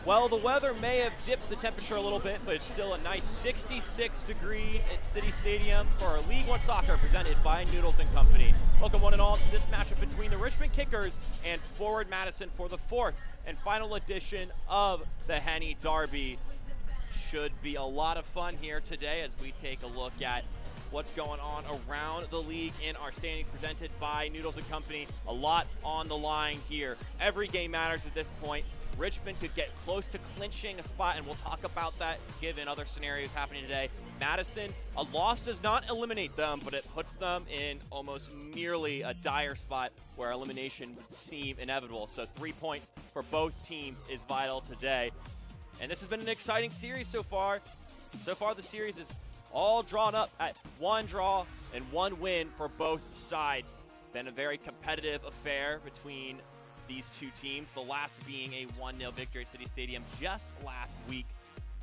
Well, the weather may have dipped the temperature a little bit, but it's still a nice 66 degrees at City Stadium for our League One Soccer presented by Noodles & Company. Welcome one and all to this matchup between the Richmond Kickers and Forward Madison for the fourth and final edition of the Henny Derby. Should be a lot of fun here today as we take a look at what's going on around the league in our standings presented by Noodles & Company. A lot on the line here. Every game matters at this point. Richmond could get close to clinching a spot, and we'll talk about that given other scenarios happening today. Madison, a loss does not eliminate them, but it puts them in almost nearly a dire spot where elimination would seem inevitable. So 3 points for both teams is vital today. And this has been an exciting series so far. So far the series is all drawn up at 1 draw and 1 win for both sides. Been a very competitive affair between these two teams, the last being a 1-0 victory at City Stadium just last week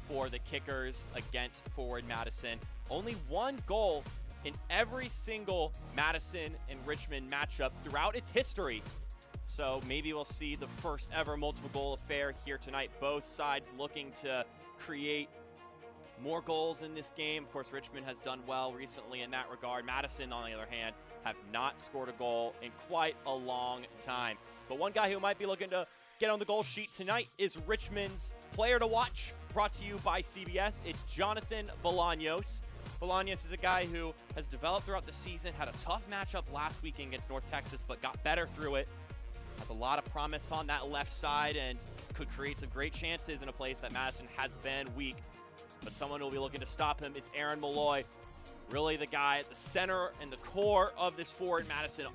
for the Kickers against Forward Madison. Only 1 goal in every single Madison and Richmond matchup throughout its history. So maybe we'll see the first ever multiple goal affair here tonight. Both sides looking to create more goals in this game. Of course, Richmond has done well recently in that regard. Madison, on the other hand, have not scored a goal in quite a long time. But one guy who might be looking to get on the goal sheet tonight is Richmond's player to watch, brought to you by CBS. It's Jonathan Bolaños. Bolaños is a guy who has developed throughout the season, had a tough matchup last weekend against North Texas, but got better through it. Has a lot of promise on that left side and could create some great chances in a place that Madison has been weak. But someone who will be looking to stop him is Aaron Malloy. Really the guy at the center and the core of this Forward Madison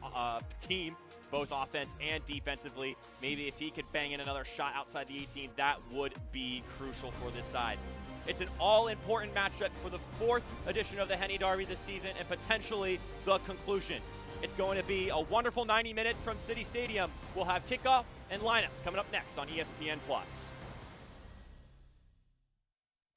team, both offense and defensively. Maybe if he could bang in another shot outside the 18, that would be crucial for this side. It's an all-important matchup for the 4th edition of the Henny Derby this season and potentially the conclusion. It's going to be a wonderful 90 minutes from City Stadium. We'll have kickoff and lineups coming up next on ESPN+.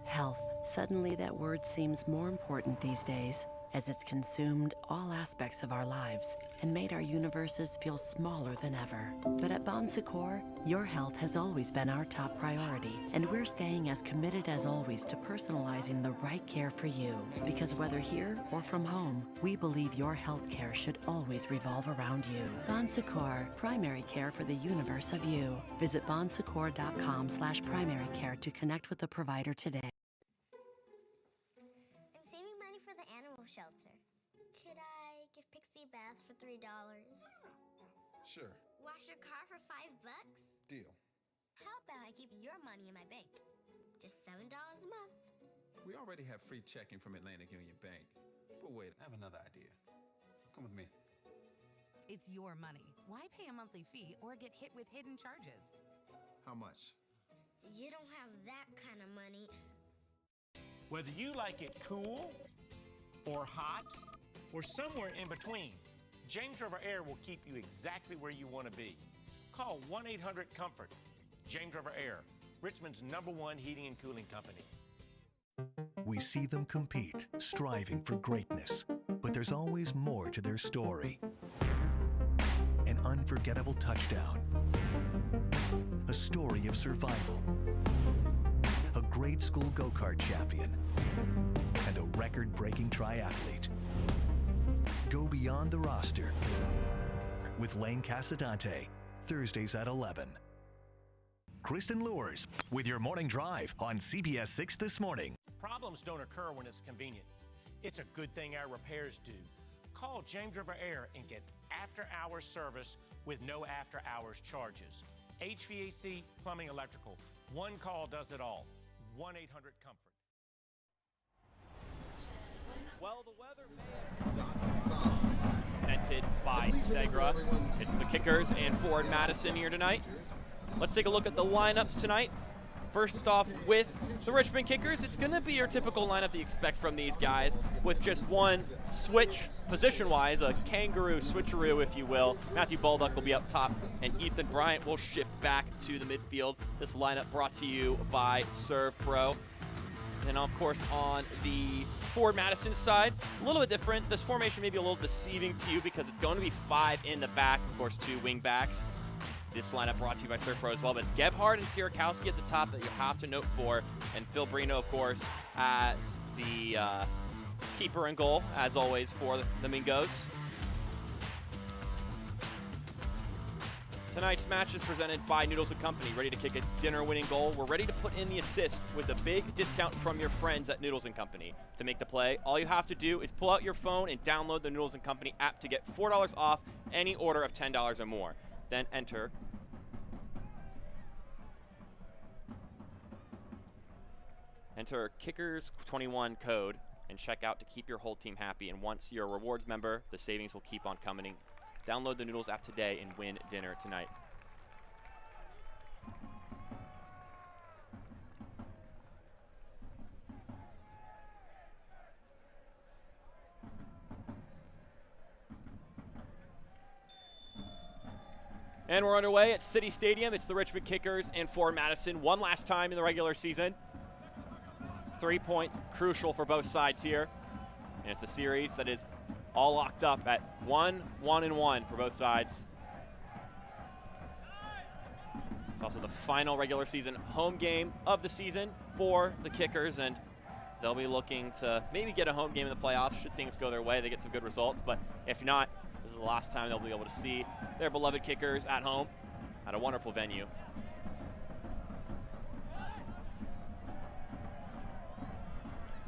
Health. Suddenly that word seems more important these days, as it's consumed all aspects of our lives and made our universes feel smaller than ever. But at Bon Secours, your health has always been our top priority, and we're staying as committed as always to personalizing the right care for you. Because whether here or from home, we believe your health care should always revolve around you. Bon Secours, primary care for the universe of you. Visit bonsecours.com/primary care to connect with a provider today. Shelter. Could I give Pixie a bath for $3? Sure. Wash your car for $5? Deal. How about I keep your money in my bank? Just $7 a month. We already have free checking from Atlantic Union Bank. But wait, I have another idea. Come with me. It's your money. Why pay a monthly fee or get hit with hidden charges? How much? You don't have that kind of money. Whether you like it cool or hot, or somewhere in between, James River Air will keep you exactly where you want to be. Call 1-800-COMFORT. James River Air, Richmond's #1 heating and cooling company. We see them compete, striving for greatness, but there's always more to their story. An unforgettable touchdown, a story of survival, a grade school go-kart champion, and a record-breaking triathlete. Go beyond the roster with Lane Casadante, Thursdays at 11. Kristen Lures with your morning drive on CBS 6 this morning. Problems don't occur when it's convenient. It's a good thing our repairs do. Call James River Air and get after-hours service with no after-hours charges. HVAC, plumbing, electrical. One call does it all. 1-800-COMFORT. Well, the weather may have presented by Segra. It's the Kickers and Forward Madison here tonight. Let's take a look at the lineups tonight. First off, with the Richmond Kickers, it's going to be your typical lineup that you expect from these guys, with just one switch position-wise, a kangaroo switcheroo, if you will. Matthew Baldock will be up top, and Ethan Bryant will shift back to the midfield. This lineup brought to you by Serve Pro. And of course, on the Forward Madison side, a little bit different. This formation may be a little deceiving to you because it's going to be 5 in the back, of course, 2 wing backs. This lineup brought to you by Serpro as well, but it's Gebhard and Sierakowski at the top that you have to note for, and Phil Brino, of course, as the keeper and goal, as always, for the Mingos. Tonight's match is presented by Noodles & Company. Ready to kick a dinner-winning goal? We're ready to put in the assist with a big discount from your friends at Noodles & Company. To make the play, all you have to do is pull out your phone and download the Noodles & Company app to get $4 off any order of $10 or more. Then enter Kickers21 code and check out to keep your whole team happy. And once you're a rewards member, the savings will keep on coming. Download the Noodles app today and win dinner tonight. And we're underway at City Stadium. It's the Richmond Kickers and for Madison. One last time in the regular season. 3 points, crucial for both sides here. And it's a series that is all locked up at 1-1-1 for both sides. It's also the final regular season home game of the season for the Kickers, and they'll be looking to maybe get a home game in the playoffs should things go their way. They get some good results, but if not, this is the last time they'll be able to see their beloved Kickers at home at a wonderful venue.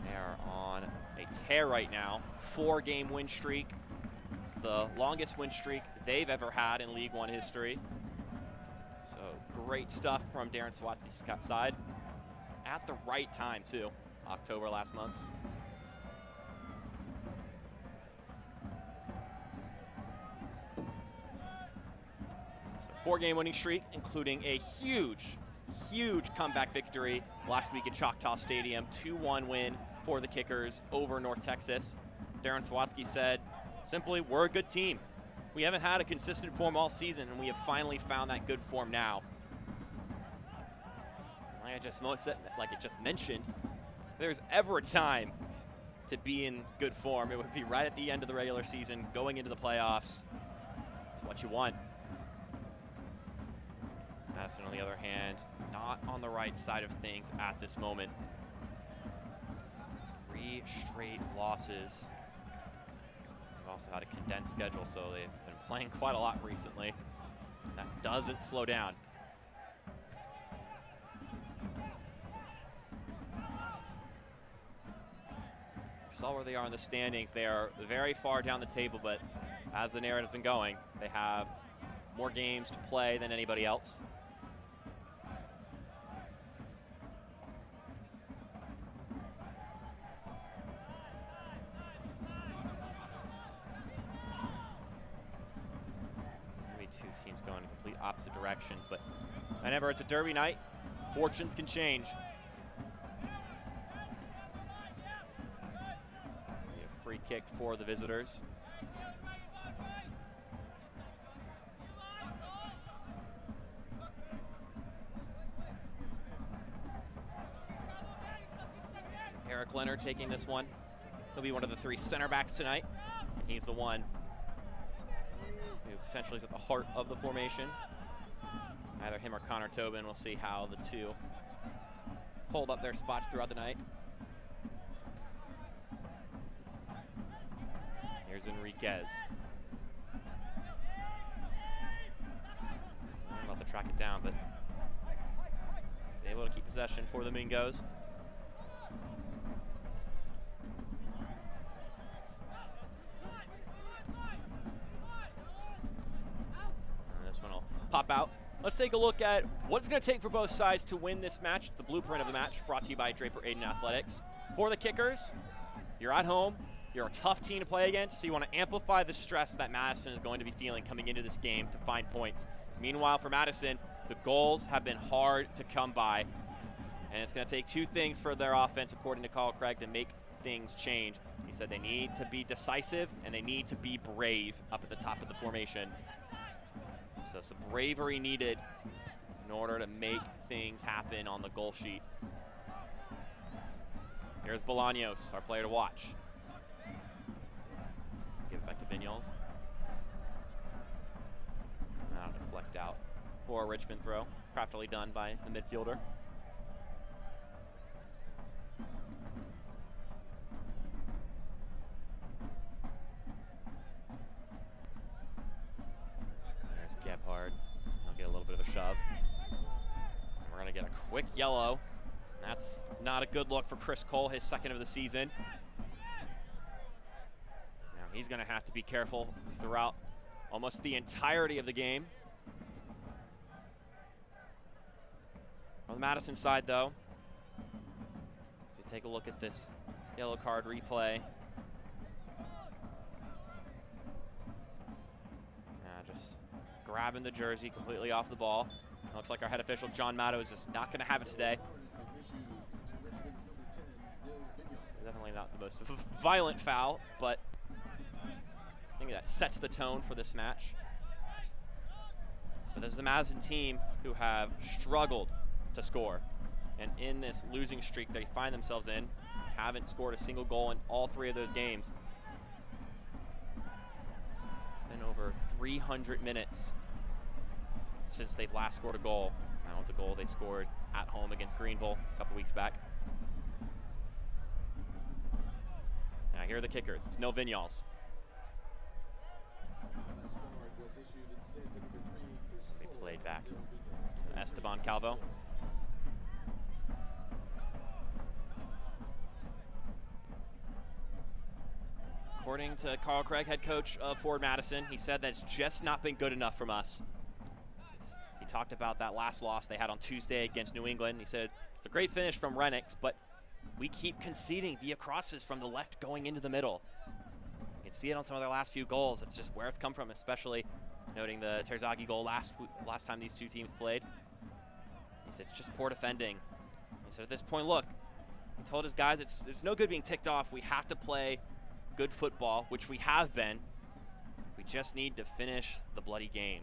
They are on a tear right now, 4-game win streak. It's the longest win streak they've ever had in League One history. So great stuff from Darren Swatsky's side at the right time too, October last month. So 4-game winning streak, including a huge comeback victory last week at Choctaw Stadium, 2-1 win for the Kickers over North Texas. Darren Swatsky said, simply, we're a good team. We haven't had a consistent form all season, and we have finally found that good form now. Like I just mentioned, if there's ever a time to be in good form, it would be right at the end of the regular season, going into the playoffs. It's what you want. Madison, on the other hand, not on the right side of things at this moment. 3 straight losses. They've also had a condensed schedule, so they've been playing quite a lot recently. That doesn't slow down. You saw where they are in the standings. They are very far down the table, but as the narrative's been going, they have more games to play than anybody else. Two teams going in complete opposite directions, but whenever it's a derby night, fortunes can change. A free kick for the visitors. Eric Leonard taking this one. He'll be one of the 3 center backs tonight. He's the one who potentially is at the heart of the formation. Either him or Connor Tobin. We'll see how the two hold up their spots throughout the night. Here's Enriquez. I'm about to track it down, but he's able to keep possession for the Mingos. Pop out. Let's take a look at what it's going to take for both sides to win this match. It's the blueprint of the match, brought to you by Draper Aiden Athletics. For the Kickers, you're at home. You're a tough team to play against, so you want to amplify the stress that Madison is going to be feeling coming into this game to find points. Meanwhile, for Madison, the goals have been hard to come by, and it's going to take 2 things for their offense, according to Carl Craig, to make things change. He said they need to be decisive and they need to be brave up at the top of the formation. So some bravery needed in order to make things happen on the goal sheet. Here's Bolaños, our player to watch. Give it back to Vignoles. Now deflect out for a Richmond throw. Craftily done by the midfielder. There's Gebhard. He'll get a little bit of a shove. And we're going to get a quick yellow. That's not a good look for Chris Cole, his second of the season. Now he's going to have to be careful throughout almost the entirety of the game. On the Madison side, though, so we take a look at this yellow card replay. Just grabbing the jersey completely off the ball. Looks like our head official, John Matto, is just not going to have it today. Definitely not the most violent foul, but I think that sets the tone for this match. But this is the Madison team who have struggled to score. And in this losing streak they find themselves in, haven't scored a single goal in all 3 of those games. It's been over 300 minutes since they've last scored a goal. That was a goal they scored at home against Greenville a couple weeks back. Now here are the kickers. It's no Vinyals. They played back to Esteban Calvo. According to Carl Craig, head coach of Ford Madison, he said that it's just not been good enough from us. He talked about that last loss they had on Tuesday against New England. He said it's a great finish from Renix, but we keep conceding via crosses from the left going into the middle. You can see it on some of their last few goals. It's just where it's come from, especially noting the Terzaghi goal last time these two teams played. He said it's just poor defending. He said at this point, look, he told his guys it's no good being ticked off. We have to play good football, which we have been. We just need to finish the bloody game,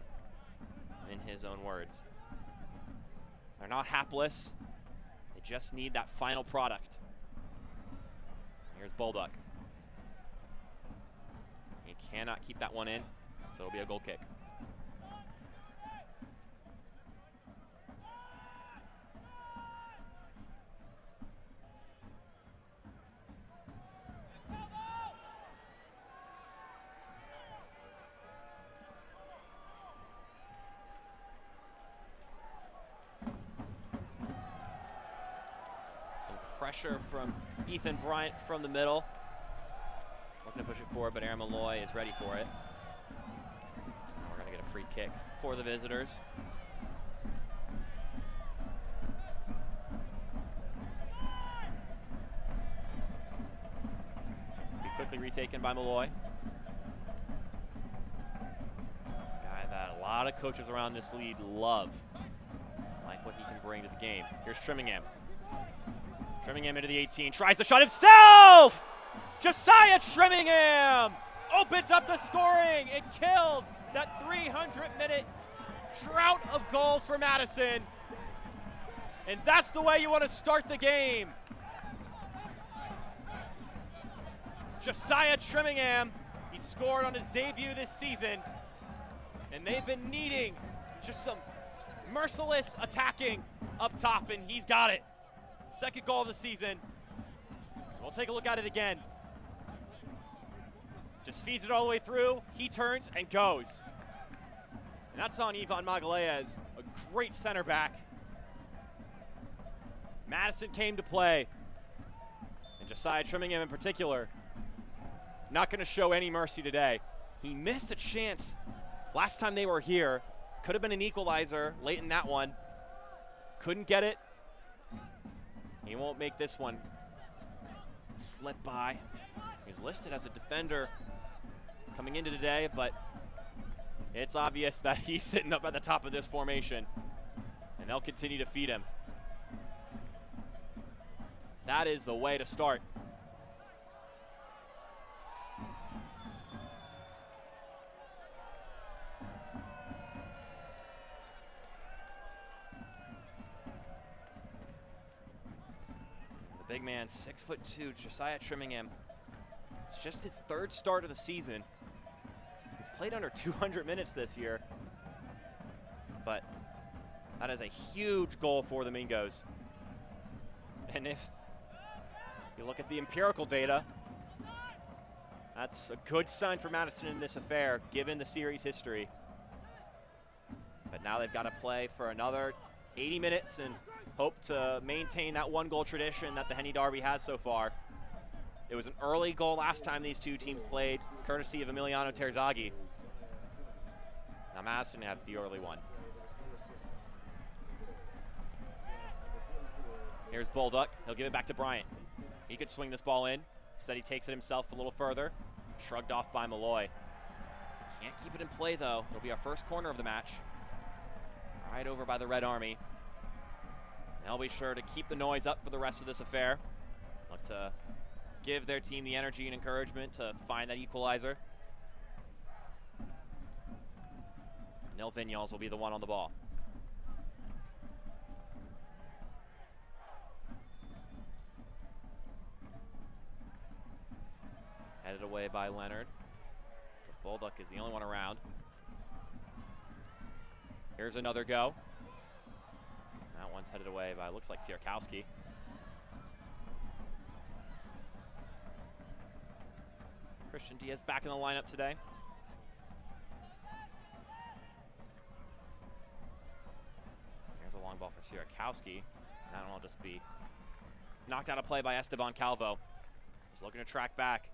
in his own words. They're not hapless. They just need that final product. Here's Bulldog. He cannot keep that one in, so it'll be a goal kick. Pressure from Ethan Bryant from the middle. Looking to push it forward, but Aaron Malloy is ready for it. Now we're going to get a free kick for the visitors. Be quickly retaken by Malloy. Guy that a lot of coaches around this league love. Like what he can bring to the game. Here's Trimmingham. Trimmingham into the 18, tries the shot himself! Josiah Trimmingham opens up the scoring. It kills that 300-minute drought of goals for Madison. And that's the way you want to start the game. Josiah Trimmingham, he scored on his debut this season. And they've been needing just some merciless attacking up top, and he's got it. Second goal of the season. We'll take a look at it again. Just feeds it all the way through. He turns and goes. And that's on Ivan Magalhaes, a great center back. Madison came to play. And Josiah Trimmingham in particular, not going to show any mercy today. He missed a chance last time they were here. Could have been an equalizer late in that one. Couldn't get it. He won't make this one slip by. He's listed as a defender coming into today, but it's obvious that he's sitting up at the top of this formation, and they'll continue to feed him. That is the way to start. Big man, 6'2", Josiah Trimmingham. It's just his third start of the season. He's played under 200 minutes this year, but That is a huge goal for the Mingos. And if you look at the empirical data, that's a good sign for Madison in this affair, given the series history. But now they've got to play for another 80 minutes and hope to maintain that one-goal tradition that the Henny Derby has so far. It was an early goal last time these two teams played, courtesy of Emiliano Terzaghi. Now Madison has the early one. Here's Bolduc. He'll give it back to Bryant. He could swing this ball in. Instead, he takes it himself a little further. Shrugged off by Malloy. He can't keep it in play, though. It'll be our first corner of the match. Right over by the Red Army. They'll be sure to keep the noise up for the rest of this affair. Look to give their team the energy and encouragement to find that equalizer. Nil Vinyals will be the one on the ball. Headed away by Leonard. But Bolduc is the only one around. Here's another go. That one's headed away by, looks like Sierkowski. Christian Diaz back in the lineup today. Here's a long ball for Sierkowski. That one will just be knocked out of play by Esteban Calvo. He's looking to track back.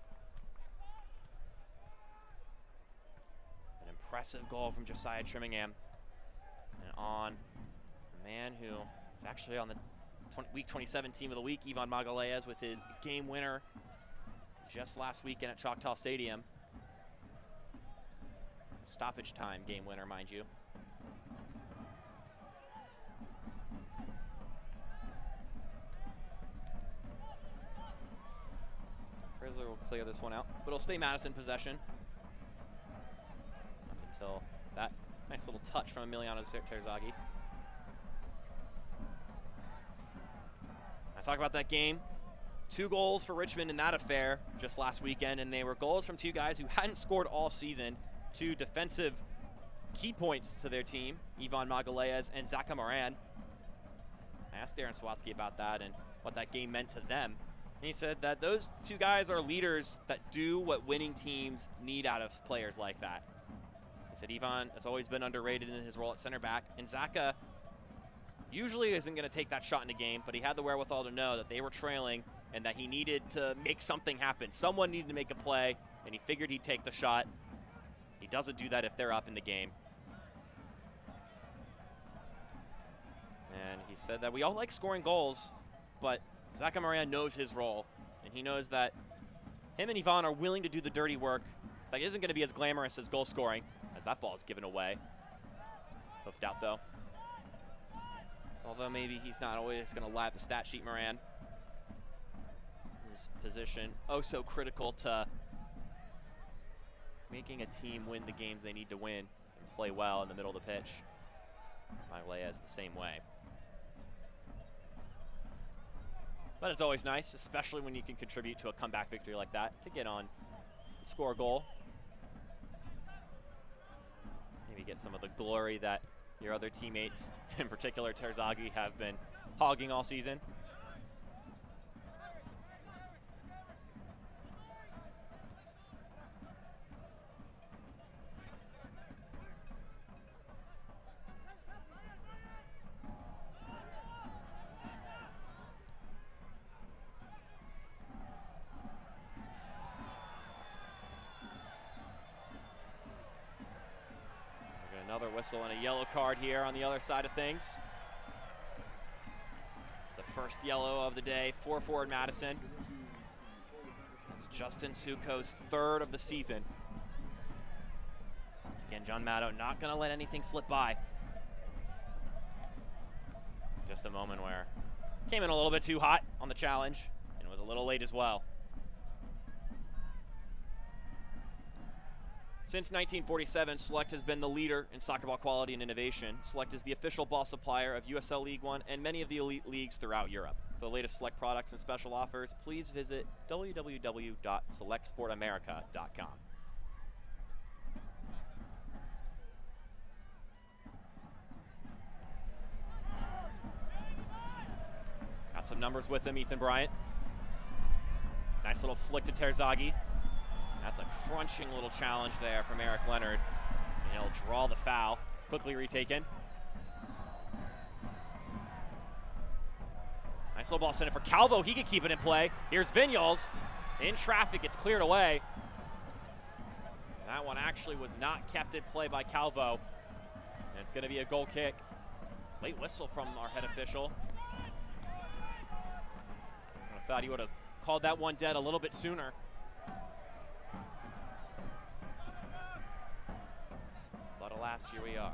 Impressive goal from Josiah Trimmingham. And on a man who is actually on the week 27 team of the week, Ivan Magalhaes, with his game winner just last weekend at Choctaw Stadium. Stoppage time game winner, mind you. Rizzler will clear this one out, but it'll stay Madison possession. Until that nice little touch from Emiliano Terzaghi. I talk about that game. 2 goals for Richmond in that affair just last weekend, and they were goals from 2 guys who hadn't scored all season. 2 defensive key points to their team, Ivan Magalhaes and Zaka Moran. I asked Darren Swatsky about that and what that game meant to them. And he said that those 2 guys are leaders that do what winning teams need out of players like that. He said Ivan has always been underrated in his role at center back, and Zaka usually isn't going to take that shot in a game, but he had the wherewithal to know that they were trailing and that he needed to make something happen. Someone needed to make a play, and he figured he'd take the shot. He doesn't do that if they're up in the game. And he said that we all like scoring goals, but Zaka Moran knows his role, and he knows that him and Ivan are willing to do the dirty work that isn't going to be as glamorous as goal scoring, as that ball is given away. Hoofed out, though. So although maybe he's not always going to lie at the stat sheet, Moran, his position oh so critical to making a team win the games they need to win and play well in the middle of the pitch. Magalhaes the same way. But it's always nice, especially when you can contribute to a comeback victory like that, to get on and score a goal. Maybe get some of the glory that your other teammates, in particular Terzaghi, have been hogging all season. Another whistle and a yellow card here on the other side of things. It's the first yellow of the day for forward Madison. It's Justin Suko's 3rd of the season. Again, John Maddow not going to let anything slip by. Just a moment where came in a little bit too hot on the challenge and was a little late as well. Since 1947, Select has been the leader in soccer ball quality and innovation. Select is the official ball supplier of USL League One and many of the elite leagues throughout Europe. For the latest Select products and special offers, please visit www.selectsportamerica.com. Some numbers with him, Ethan Bryant. Nice little flick to Terzaghi. That's a crunching little challenge there from Eric Leonard. And he'll draw the foul. Quickly retaken. Nice little ball sent it for Calvo. He could keep it in play. Here's Vignoles. In traffic, it's cleared away. That one actually was not kept in play by Calvo. And it's going to be a goal kick. Late whistle from our head official. I thought he would have called that one dead a little bit sooner. But alas, here we are.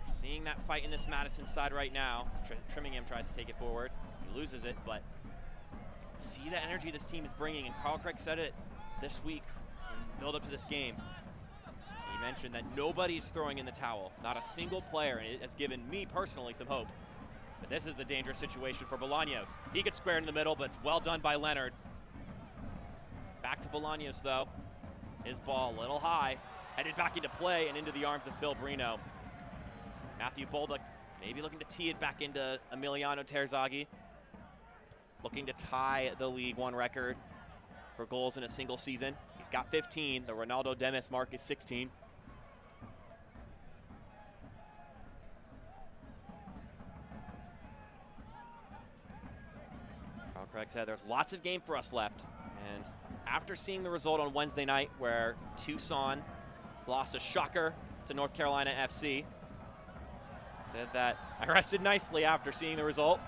Seeing that fight in this Madison side right now. Trimmingham tries to take it forward. He loses it, but see the energy this team is bringing. And Carl Craig said it this week in build up to this game. He mentioned that nobody's throwing in the towel. Not a single player, and it has given me personally some hope. But this is a dangerous situation for Bolaños. He could square in the middle, but it's well done by Leonard. Back to Bolaños, though. His ball a little high. Headed back into play and into the arms of Phil Brino. Matthew Bolduc maybe looking to tee it back into Emiliano Terzaghi. Looking to tie the League One record for goals in a single season. He's got 15. The Ronaldo Demis mark is 16. Carl Craig said there's lots of game for us left. And after seeing the result on Wednesday night where Tucson lost a shocker to North Carolina FC, said that I rested nicely after seeing the result.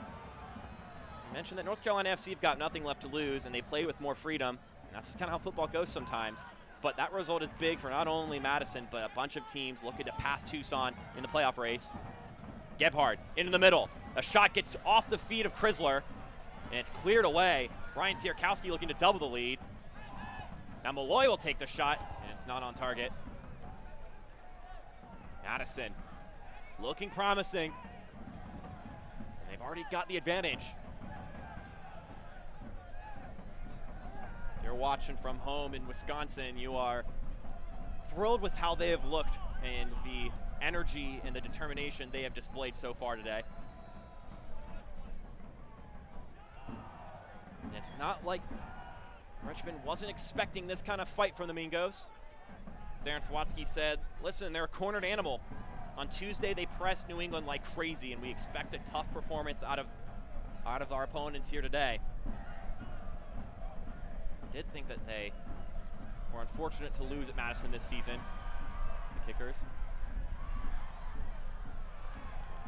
He mentioned that North Carolina FC have got nothing left to lose and they play with more freedom. And that's just kind of how football goes sometimes. But that result is big for not only Madison, but a bunch of teams looking to pass Tucson in the playoff race. Gebhard into the middle. A shot gets off the feet of Chrysler and it's cleared away. Brian Sierkowski looking to double the lead. Now Malloy will take the shot and it's not on target. Madison looking promising. And they've already got the advantage. If you're watching from home in Wisconsin, you are thrilled with how they have looked and the energy and the determination they have displayed so far today. And it's not like Richmond wasn't expecting this kind of fight from the Mingos. Darren Swatsky said, listen, they're a cornered animal. On Tuesday, they pressed New England like crazy, and we expect a tough performance out of our opponents here today. I did think that they were unfortunate to lose at Madison this season. The Kickers.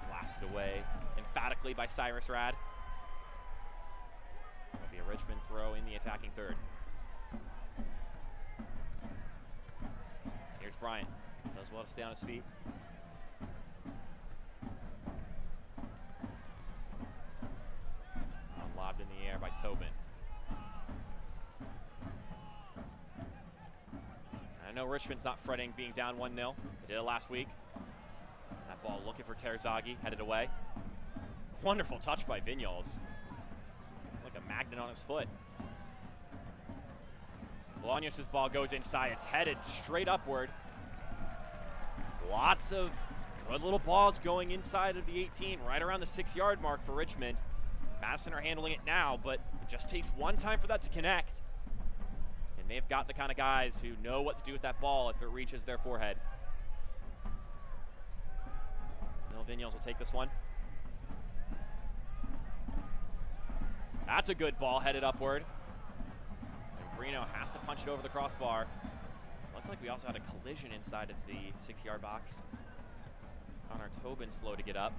Blasted away emphatically by Cyrus Rad. It'll be a Richmond throw in the attacking third. Here's Bryant. Does well to stay on his feet. Lobbed in the air by Tobin. I know Richmond's not fretting being down 1-0. They did it last week. That ball looking for Terzaghi, headed away. Wonderful touch by Vignoles. Like a magnet on his foot. Bolaños' ball goes inside. It's headed straight upward. Lots of good little balls going inside of the 18, right around the 6-yard mark for Richmond. Madison are handling it now, but it just takes one time for that to connect. And they've got the kind of guys who know what to do with that ball if it reaches their forehead. Neil Vignoles will take this one. That's a good ball headed upward. And Brino has to punch it over the crossbar. Looks like we also had a collision inside of the 6-yard box. Connor Tobin slow to get up.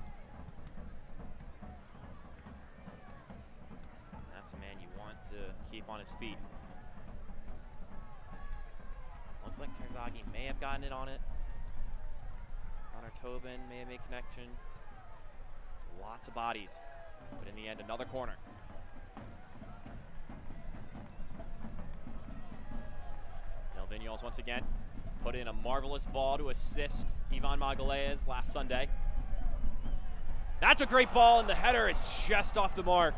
That's a man you want to keep on his feet. Looks like Terzaghi may have gotten it on it. Connor Tobin may have made connection. Lots of bodies, but in the end, another corner. Vignoles once again put in a marvelous ball to assist Ivan Magalhaes last Sunday. That's a great ball, and the header is just off the mark.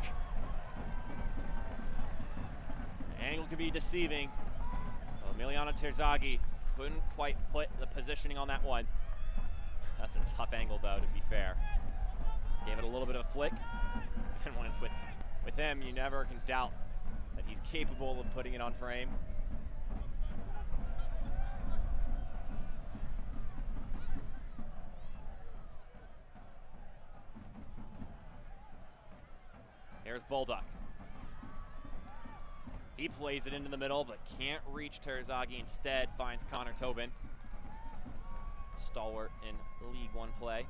The angle can be deceiving. Emiliano Terzaghi couldn't quite put the positioning on that one. That's a tough angle, though, to be fair. Just gave it a little bit of a flick. And when it's with him, you never can doubt that he's capable of putting it on frame. Here's Bulldog. He plays it into the middle, but can't reach Terzaghi. Instead, finds Connor Tobin. Stalwart in League One play.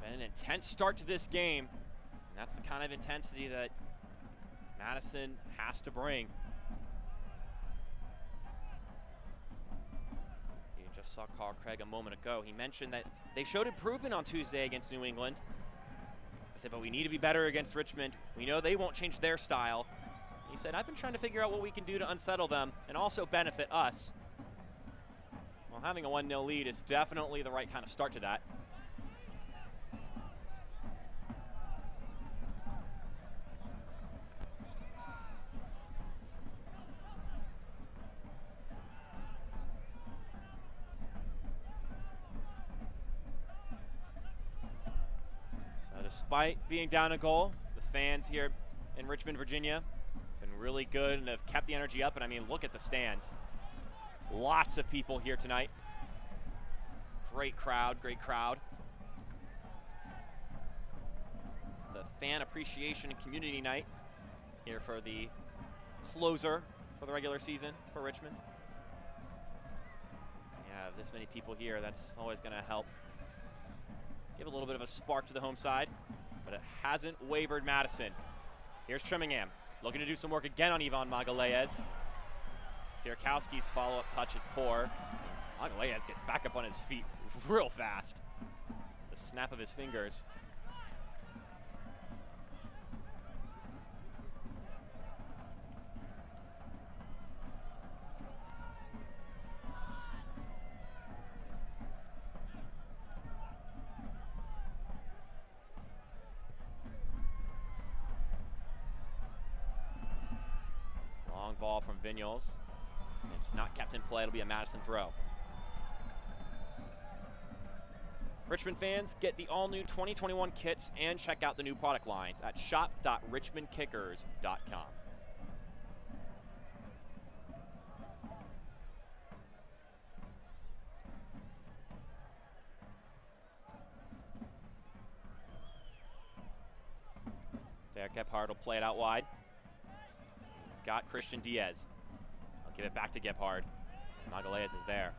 Been an intense start to this game, and that's the kind of intensity that Madison has to bring. You just saw Carl Craig a moment ago. He mentioned that they showed improvement on Tuesday against New England. I said, but we need to be better against Richmond. We know they won't change their style. He said, I've been trying to figure out what we can do to unsettle them and also benefit us. Well, having a 1-0 lead is definitely the right kind of start to that. So despite being down a goal, the fans here in Richmond, Virginia, been really good and have kept the energy up. And I mean, look at the stands. Lots of people here tonight. Great crowd, great crowd. It's the fan appreciation and community night here for the closer for the regular season for Richmond. Yeah, this many people here, that's always going to help give a little bit of a spark to the home side, but it hasn't wavered Madison. Here's Trimmingham, looking to do some work again on Ivan Magalhaes. Sierkowski's follow-up touch is poor. Magalhaes gets back up on his feet real fast. The snap of his fingers. Long ball from Vignoles. It's not kept in play. It'll be a Madison throw. Richmond fans, get the all-new 2021 kits and check out the new product lines at shop.richmondkickers.com. Derek Gebhardt will play it out wide. He's got Christian Diaz. I'll give it back to Gebhardt. Magalhaes is there.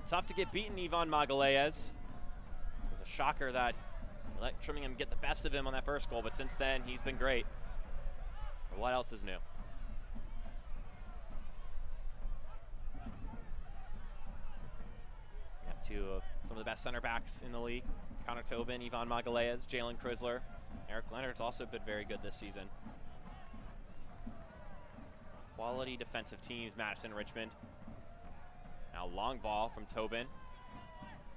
Tough to get beaten, Ivan Magalhaes. It was a shocker that he let Trimmingham get the best of him on that first goal, but since then, he's been great. But what else is new? We got two of some of the best center backs in the league. Connor Tobin, Ivan Magalhaes, Jalen Chrysler. Eric Leonard's also been very good this season. Quality defensive teams, Madison, Richmond. Now long ball from Tobin.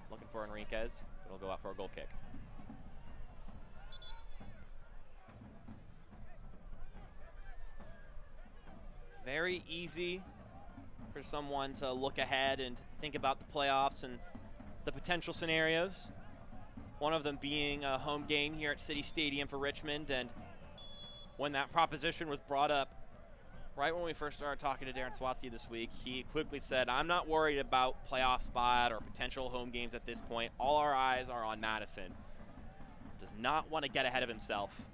Looking for Enriquez. It'll go out for a goal kick. Very easy for someone to look ahead and think about the playoffs and the potential scenarios. One of them being a home game here at City Stadium for Richmond. And when that proposition was brought up, right when we first started talking to Darren Swatsky this week, he quickly said, I'm not worried about playoff spot or potential home games at this point. All our eyes are on Madison. Does not want to get ahead of himself.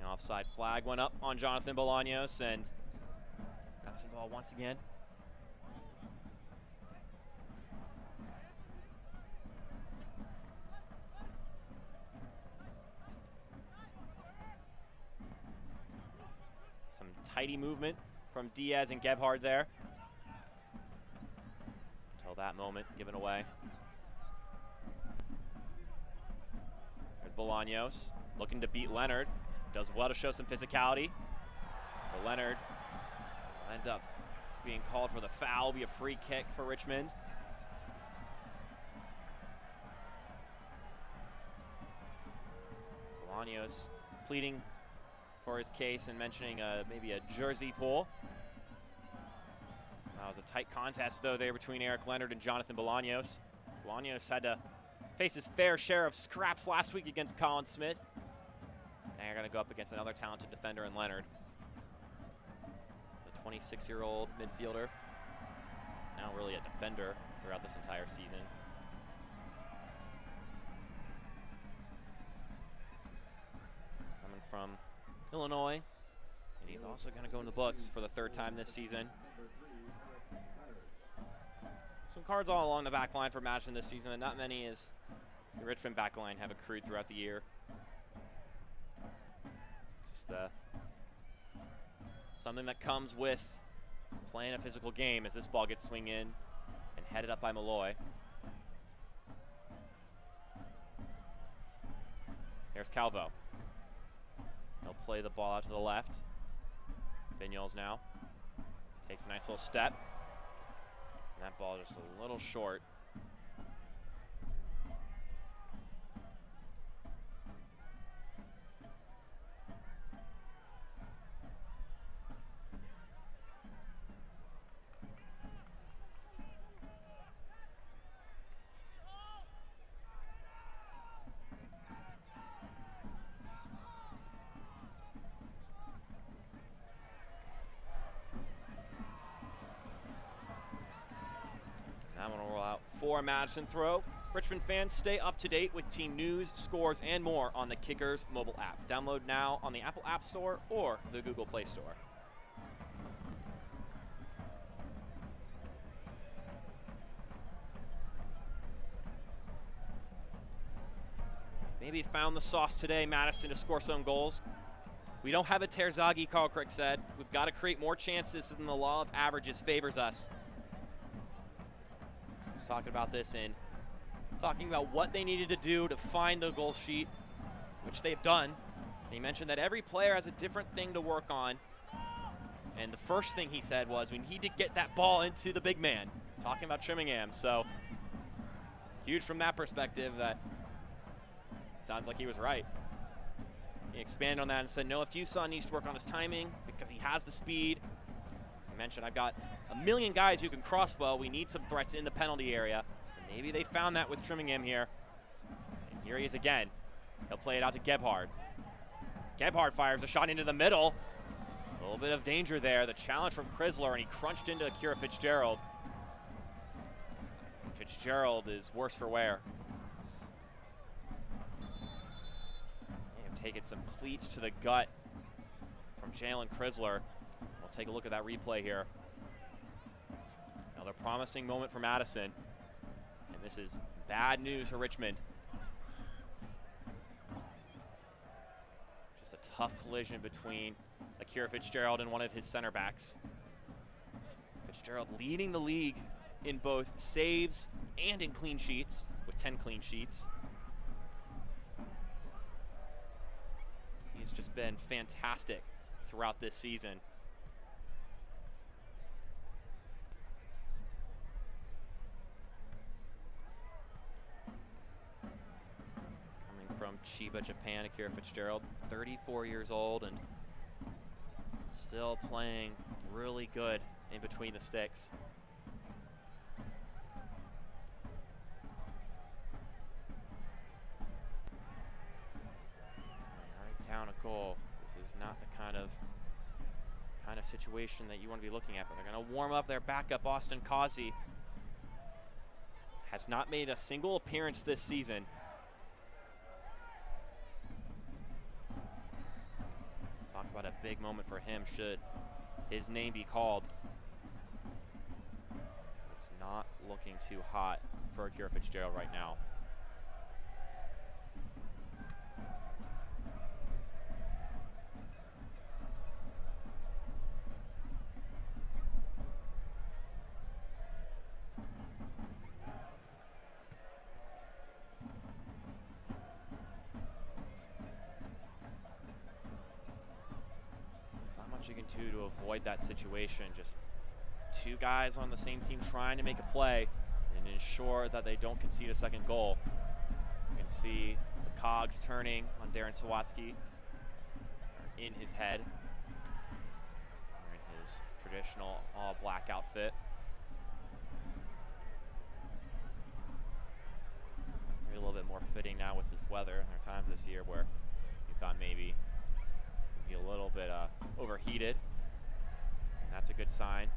Offside flag went up on Jonathan Bolaños, and Madison ball once again. Some tidy movement from Diaz and Gebhardt there. that moment given away. There's Bolaños looking to beat Leonard. Does well to show some physicality. But Leonard will end up being called for the foul. Be a free kick for Richmond. Bolaños pleading for his case and mentioning maybe a jersey pull. That was a tight contest, though, there between Eric Leonard and Jonathan Bolaños. Bolaños had to face his fair share of scraps last week against Colin Smith. Now you're going to go up against another talented defender in Leonard. The 26-year-old midfielder, now really a defender throughout this entire season. Coming from Illinois, and he's also going to go in the books for the third time this season. Some cards all along the back line for Madison this season, and not many as the Richmond back line have accrued throughout the year. Just something that comes with playing a physical game as this ball gets swung in and headed up by Malloy. Here's Calvo. He'll play the ball out to the left. Vignoles now takes a nice little step. And that ball just a little short. That one will roll out for a Madison throw. Richmond fans, stay up to date with team news, scores, and more on the Kickers mobile app. Download now on the Apple App Store or the Google Play Store. Maybe found the sauce today, Madison, to score some goals. We don't have a Terzaghi, Carl Crick said. We've got to create more chances than the law of averages favors us. Talking about this and talking about what they needed to do to find the goal sheet, which they've done. And he mentioned that every player has a different thing to work on. And the first thing he said was we need to get that ball into the big man, talking about Trimmingham. So huge from that perspective. That sounds like he was right. He expanded on that and said Noah Fuson needs to work on his timing because he has the speed. He mentioned I've got a million guys who can crossbow. We need some threats in the penalty area. And maybe they found that with Trimmingham here. And here he is again. He'll play it out to Gebhard. Gebhard fires a shot into the middle. A little bit of danger there. The challenge from Chrysler, and he crunched into Akira Fitzgerald. Fitzgerald is worse for wear. They have taken some cleats to the gut from Jalen Chrysler. We'll take a look at that replay here. Another promising moment for Madison. And this is bad news for Richmond. Just a tough collision between Akira Fitzgerald and one of his center backs. Fitzgerald leading the league in both saves and in clean sheets, with 10 clean sheets. He's just been fantastic throughout this season. From Chiba, Japan, Akira Fitzgerald, 34 years old and still playing really good in between the sticks. Right down a goal. This is not the kind of situation that you want to be looking at, but they're going to warm up their backup, Austin Causey. Has not made a single appearance this season. What a big moment for him should his name be called. It's not looking too hot for Akira Fitzgerald right now. much you can do to avoid that situation. Just two guys on the same team trying to make a play and ensure that they don't concede a second goal. You can see the cogs turning on Darren Sawatsky in his head, wearing his traditional all-black outfit. Maybe a little bit more fitting now with this weather. There are times this year where you thought maybe it'd be a little bit overheated, and that's a good sign.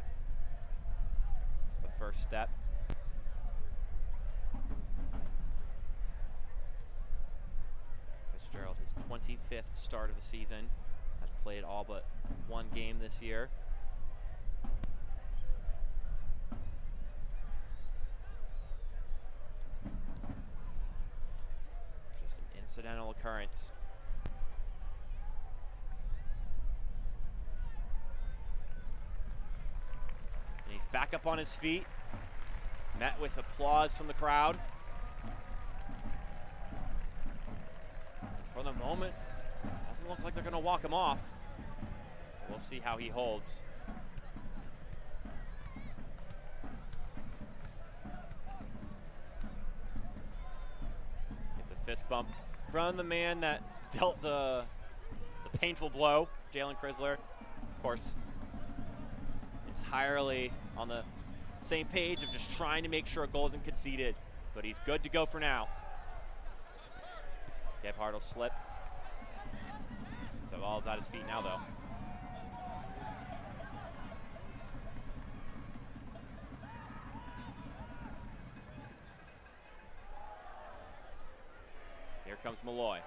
It's the first step. Fitzgerald, his 25th start of the season, has played all but one game this year. Just an incidental occurrence. And he's back up on his feet, met with applause from the crowd. For the moment, doesn't look like they're going to walk him off. We'll see how he holds. Gets a fist bump from the man that dealt the painful blow, Jalen Chrysler. Of course, entirely on the same page of just trying to make sure a goal isn't conceded, but he's good to go for now. Gebhardt will slip. So ball's at his feet now, though. Here comes Malloy.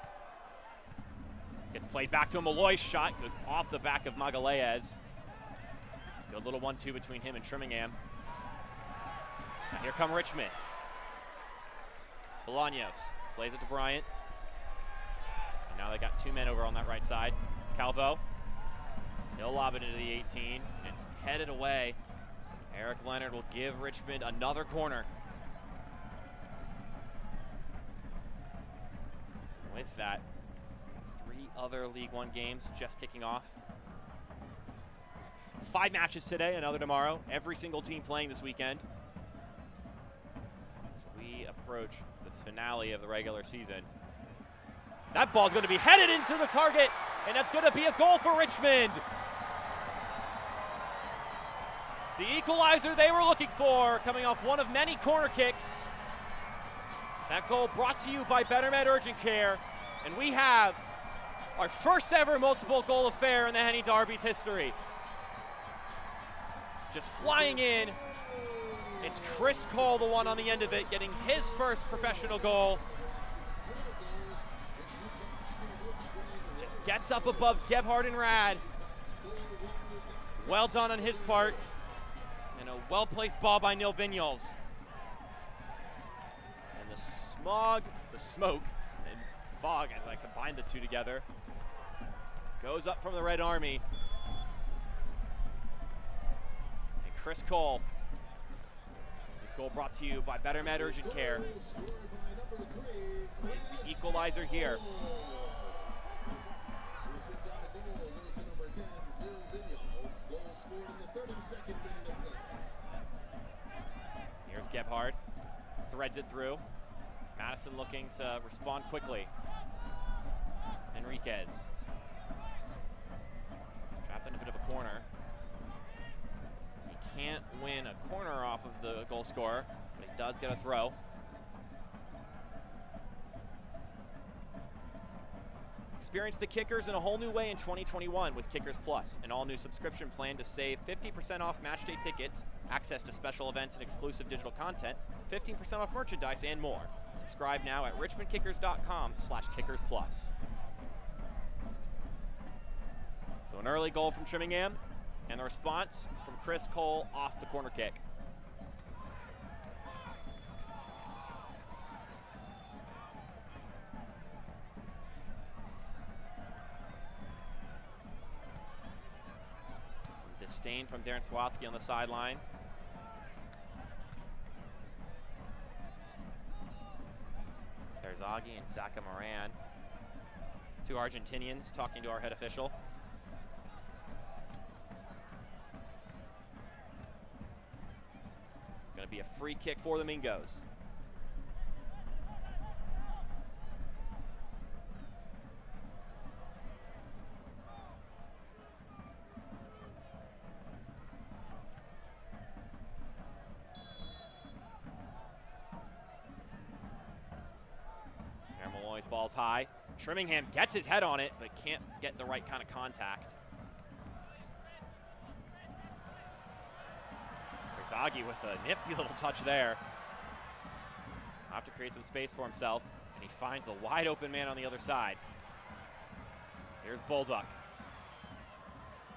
Gets played back to him. Malloy's shot goes off the back of Magalhaes. It's a good little 1-2 between him and Trimmingham. Now here come Richmond. Bolaños plays it to Bryant. And now they got two men over on that right side. Calvo, he'll lob it into the 18, and it's headed away. Eric Leonard will give Richmond another corner. With that, 3 other League One games just kicking off. 5 matches today, another tomorrow. Every single team playing this weekend. So we approach the finale of the regular season. That ball's going to be headed into the target, and that's going to be a goal for Richmond. The equalizer they were looking for, coming off one of many corner kicks. That goal brought to you by Better Med Urgent Care, and we have our first ever multiple goal affair in the Henny Derby's history. Just flying in, it's Chris Cole, the one on the end of it, getting his first professional goal. Gets up above Gebhardt and Rad. Well done on his part. And a well-placed ball by Neil Vignoles. And the smoke, and fog, as I combine the two together, goes up from the Red Army. And Chris Cole. His goal brought to you by Better Med Urgent Care. Is the equalizer here. Here's Gebhardt, threads it through. Madison looking to respond quickly. Enriquez. Trapped in a bit of a corner. He can't win a corner off of the goal scorer, but he does get a throw. Experience the Kickers in a whole new way in 2021 with Kickers Plus, an all-new subscription plan to save 50% off matchday tickets, access to special events and exclusive digital content, 15% off merchandise, and more. Subscribe now at richmondkickers.com/kickersplus. So an early goal from Trimmingham, and the response from Chris Cole off the corner kick. Disdain from Darren Sawatsky on the sideline. Terzaghi and Zaka Moran, two Argentinians talking to our head official. free kick for the Mingos. Malloy's ball's high. Trimmingham gets his head on it, but can't get the right kind of contact. Terzaghi with a nifty little touch there. He'll have to create some space for himself, and he finds the wide open man on the other side. Here's Bolduc.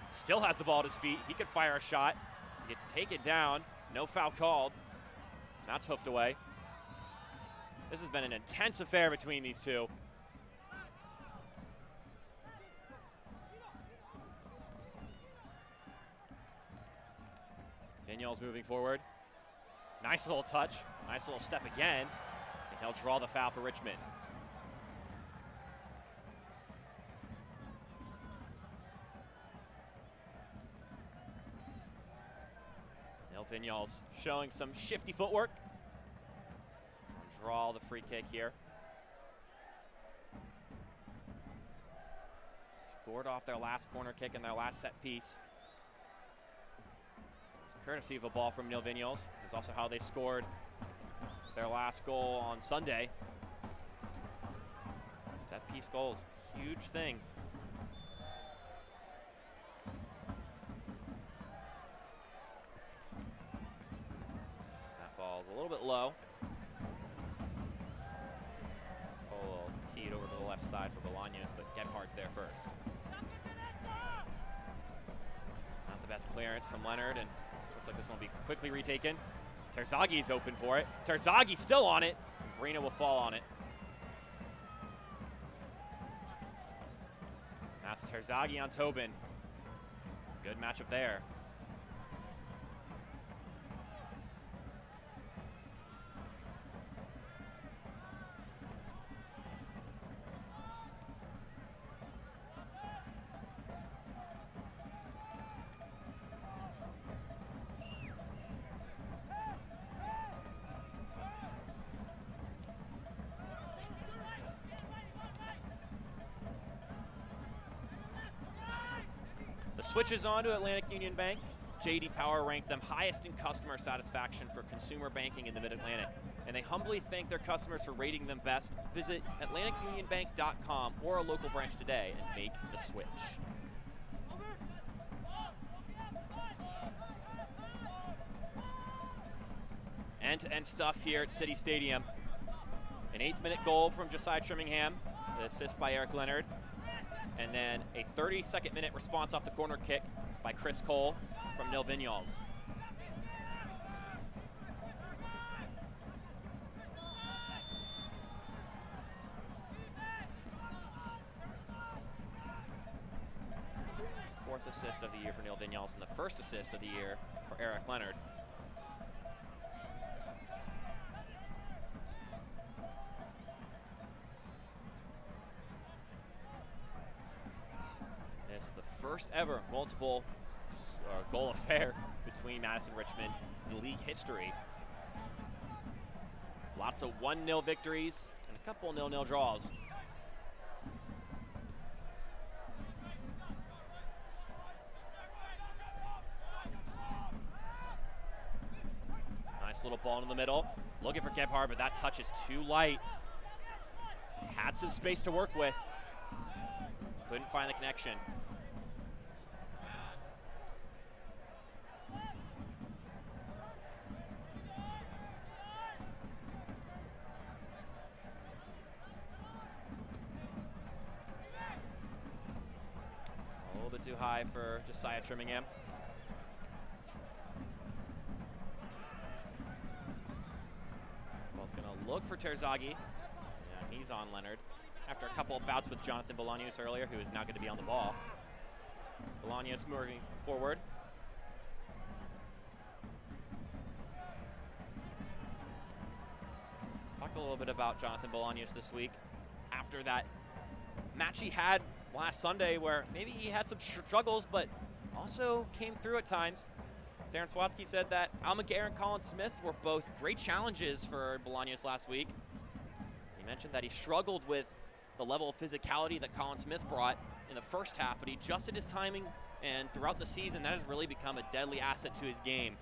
Still has the ball at his feet. He could fire a shot. He gets taken down. No foul called. And that's hoofed away. This has been an intense affair between these two. Vignol's moving forward. Nice little touch, nice little step again, and he'll draw the foul for Richmond. Vignol's showing some shifty footwork. Draw the free kick here. Scored off their last corner kick and their last set piece. It's courtesy of a ball from Neil Vignol's. It was also how they scored their last goal on Sunday. Set piece goals, huge thing. That ball's a little bit low. We'll tee it over to the left side for Bolaños, but Gebhardt's there first. Not the best clearance from Leonard, and looks like this one will be quickly retaken. Terzaghi's open for it. Terzaghi still on it, and Brina will fall on it. That's Terzaghi on Tobin. Good matchup there. The switch is on to Atlantic Union Bank. J.D. Power ranked them highest in customer satisfaction for consumer banking in the Mid-Atlantic, and they humbly thank their customers for rating them best. Visit atlanticunionbank.com or a local branch today and make the switch. End-to-end stuff here at City Stadium. An 8th-minute goal from Josiah Trimmingham, the assist by Eric Leonard. And then a 32nd minute response off the corner kick by Chris Cole from Neil Vignol's. Fourth assist of the year for Neil Vignol's and the first assist of the year for Eric Leonard. First ever multiple goal affair between Madison and Richmond in league history. Lots of 1-0 victories and a couple 0-0 draws. Nice little ball in the middle. Looking for Gebhardt, but that touch is too light. Had some space to work with. Couldn't find the connection. Too high for Josiah Trimmingham. Ball's gonna look for Terzaghi. Yeah, he's on Leonard. After a couple of bouts with Jonathan Bolaños earlier, who is now going to be on the ball. Bolaños moving forward. Talked a little bit about Jonathan Bolaños this week after that match he had last Sunday where maybe he had some struggles, but also came through at times. Darren Swatsky said that Almaguer and Colin Smith were both great challenges for Bolaños last week. He mentioned that he struggled with the level of physicality that Colin Smith brought in the first half, but he adjusted his timing, and throughout the season, that has really become a deadly asset to his game.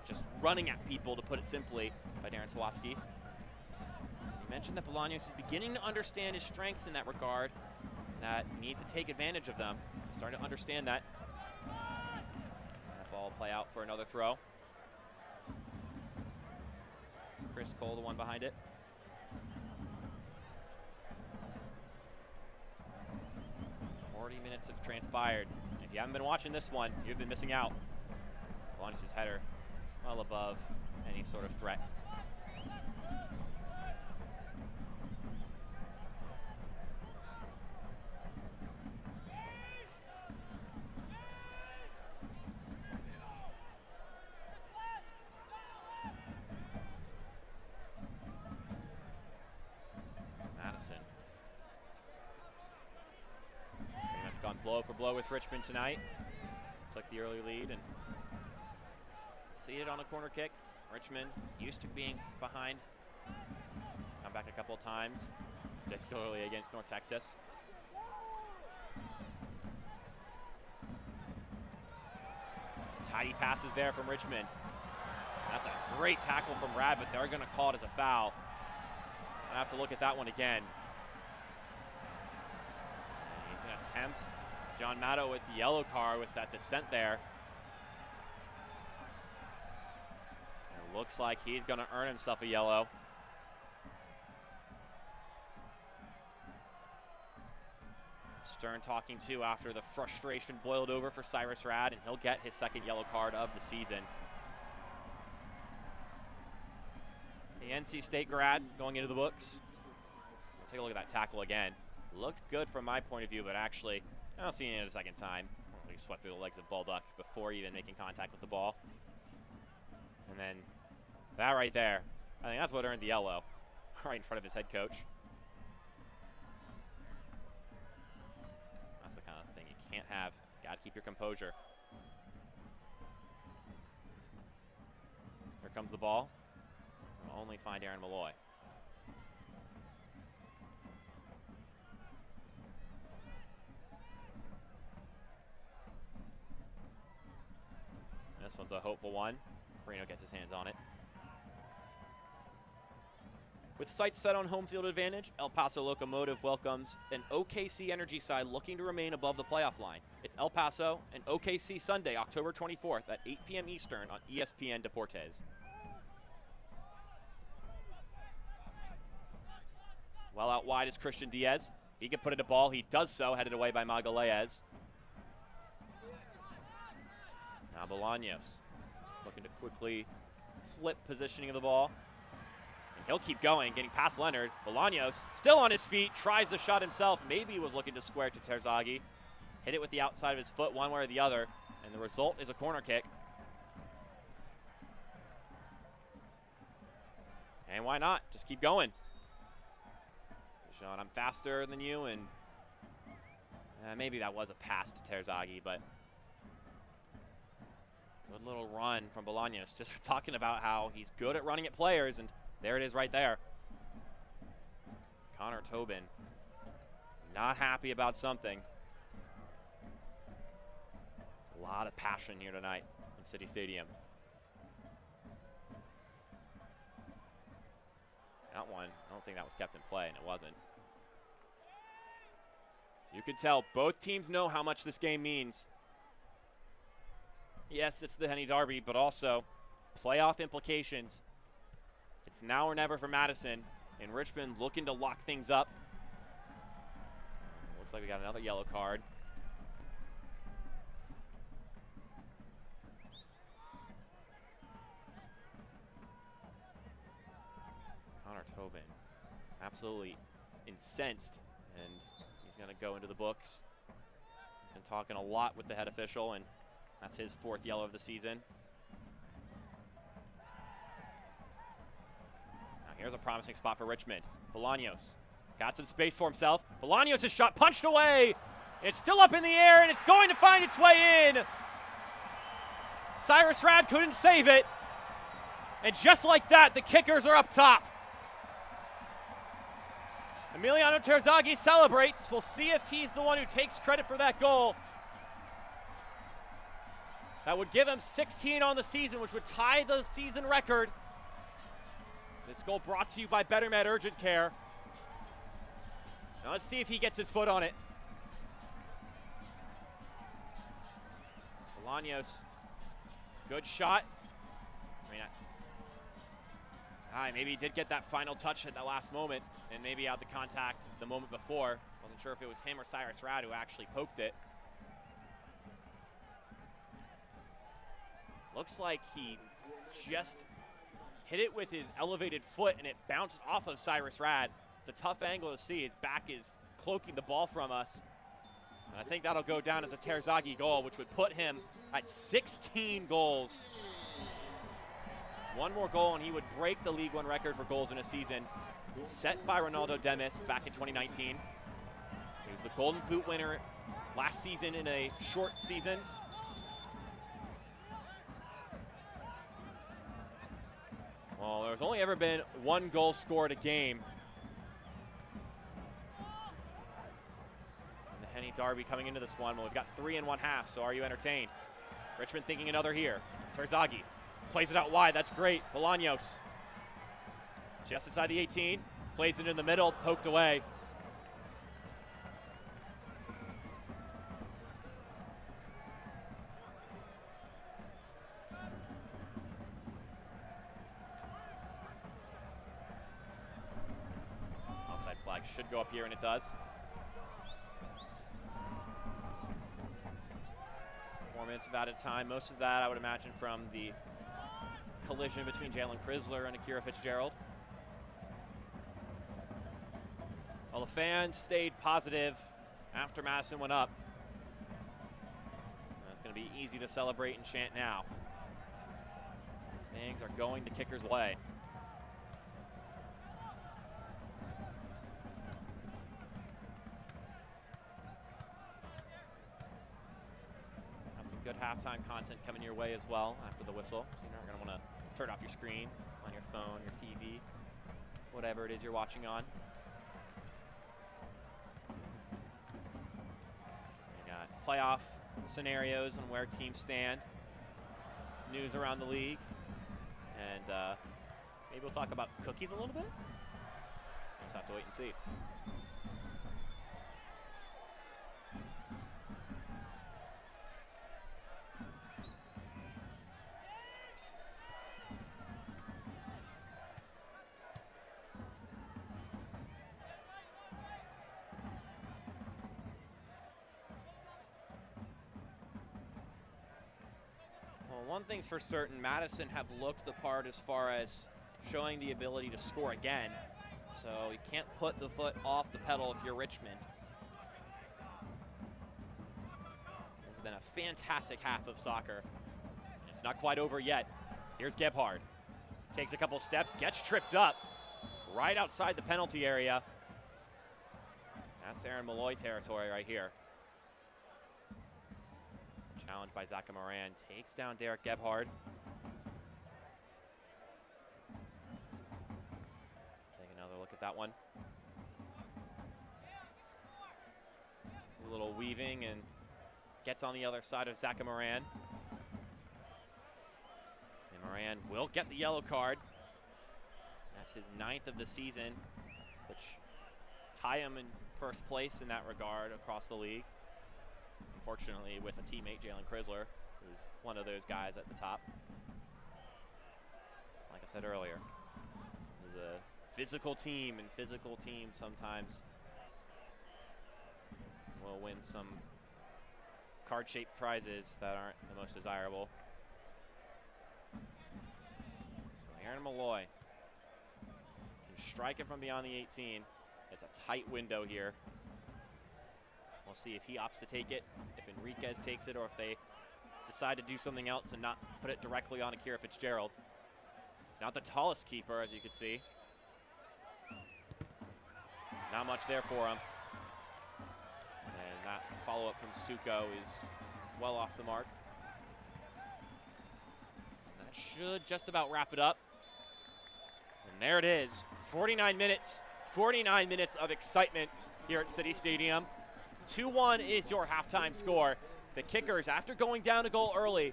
Just running at people, to put it simply, by Darren Swatsky. He mentioned that Bolaños is beginning to understand his strengths in that regard, and that he needs to take advantage of them. He's starting to understand that. That ball will play out for another throw. Chris Cole, the one behind it. Minutes have transpired. If you haven't been watching this one, you've been missing out. Bolaños' header well above any sort of threat. Madison. Gone blow for blow with Richmond tonight. Took the early lead and seated on a corner kick. Richmond used to being behind. Come back a couple of times, particularly against North Texas. Some tidy passes there from Richmond. That's a great tackle from Rad, but they're going to call it as a foul. I have to look at that one again. He's going to attempt John Matto with the yellow card with that descent there. And it looks like he's going to earn himself a yellow. Stern talking too after the frustration boiled over for Cyrus Rad, and he'll get his second yellow card of the season. The NC State grad going into the books. Take a look at that tackle again. Looked good from my point of view, but actually, I don't see it a second time. He swept through the legs of Balduck before even making contact with the ball. And then that right there, I think that's what earned the yellow, right in front of his head coach. That's the kind of thing you can't have. Gotta keep your composure. Here comes the ball. We'll only find Aaron Malloy. This one's a hopeful one. Brino gets his hands on it. With sights set on home field advantage, El Paso Locomotive welcomes an OKC Energy side looking to remain above the playoff line. It's El Paso and OKC Sunday, October 24th at 8 p.m. Eastern on ESPN Deportes. Well out wide is Christian Diaz. He can put it a ball. He does so, headed away by Magalhaes. Now Bolaños looking to quickly flip positioning of the ball. And he'll keep going, getting past Leonard. Bolaños still on his feet, tries the shot himself. Maybe he was looking to square to Terzaghi. Hit it with the outside of his foot one way or the other. And the result is a corner kick. And why not? Just keep going. Sean, I'm faster than you, and maybe that was a pass to Terzaghi, but good little run from Bolaños. Just talking about how he's good at running at players, and there it is right there. Connor Tobin, not happy about something. A lot of passion here tonight in City Stadium. That one, I don't think that was kept in play, and it wasn't. You could tell both teams know how much this game means. Yes, it's the Henny Derby, but also playoff implications. It's now or never for Madison, and Richmond looking to lock things up. Looks like we got another yellow card. Connor Tobin, absolutely incensed, and he's going to go into the books. He's been talking a lot with the head official, and that's his fourth yellow of the season. Now here's a promising spot for Richmond. Bolaños got some space for himself. Bolaños' shot punched away. It's still up in the air, and it's going to find its way in. Cyrus Rad couldn't save it. And just like that, the kickers are up top. Emiliano Terzaghi celebrates. We'll see if he's the one who takes credit for that goal. That would give him 16 on the season, which would tie the season record. This goal brought to you by Better Med Urgent Care. Now let's see if he gets his foot on it. Bolaños, good shot. Maybe he did get that final touch at that last moment, and maybe had the contact the moment before. Wasn't sure if it was him or Cyrus Rad who actually poked it. Looks like he just hit it with his elevated foot, and it bounced off of Cyrus Rad. It's a tough angle to see. His back is cloaking the ball from us. And I think that'll go down as a Terzaghi goal, which would put him at 16 goals. One more goal and he would break the League One record for goals in a season, set by Ronaldo Demis back in 2019. He was the Golden Boot winner last season in a short season. Well, there's only ever been one goal scored a game. And the Henny Derby coming into this one. Well, we've got 3 1/2, so are you entertained? Richmond thinking another here. Terzaghi plays it out wide, that's great. Bolaños, just inside the 18, plays it in the middle, poked away. Offside flag should go up here, and it does. 4 minutes of added time, most of that I would imagine from the collision between Jalen Crisler and Akira Fitzgerald. Well, the fans stayed positive after Madison went up. And it's going to be easy to celebrate and chant now. Things are going the kicker's way. Got some good halftime content coming your way as well after the whistle. So you're not going to want to turn off your screen on your phone, your TV, whatever it is you're watching on. We got playoff scenarios on where teams stand, news around the league, and maybe we'll talk about cookies a little bit. We'll just have to wait and see. One thing's for certain, Madison have looked the part as far as showing the ability to score again. So you can't put the foot off the pedal if you're Richmond. This has been a fantastic half of soccer. It's not quite over yet. Here's Gebhard. Takes a couple steps, gets tripped up right outside the penalty area. That's Aaron Malloy territory right here. Challenged by Zaka Moran, takes down Derek Gebhard. Take another look at that one. There's a little weaving and gets on the other side of Zaka Moran. And Moran will get the yellow card. That's his 9th of the season, which tie him in first place in that regard across the league. Unfortunately, with a teammate, Jalen Crisler, who's one of those guys at the top. Like I said earlier, this is a physical team, and physical teams sometimes will win some card-shaped prizes that aren't the most desirable. So Aaron Malloy can strike it from beyond the 18. It's a tight window here. We'll see if he opts to take it, if Enriquez takes it, or if they decide to do something else and not put it directly on Akira Fitzgerald. He's not the tallest keeper, as you can see. Not much there for him. And that follow-up from Suko is well off the mark. That should just about wrap it up. And there it is, 49 minutes of excitement here at City Stadium. 2-1 is your halftime score. The Kickers, after going down a goal early,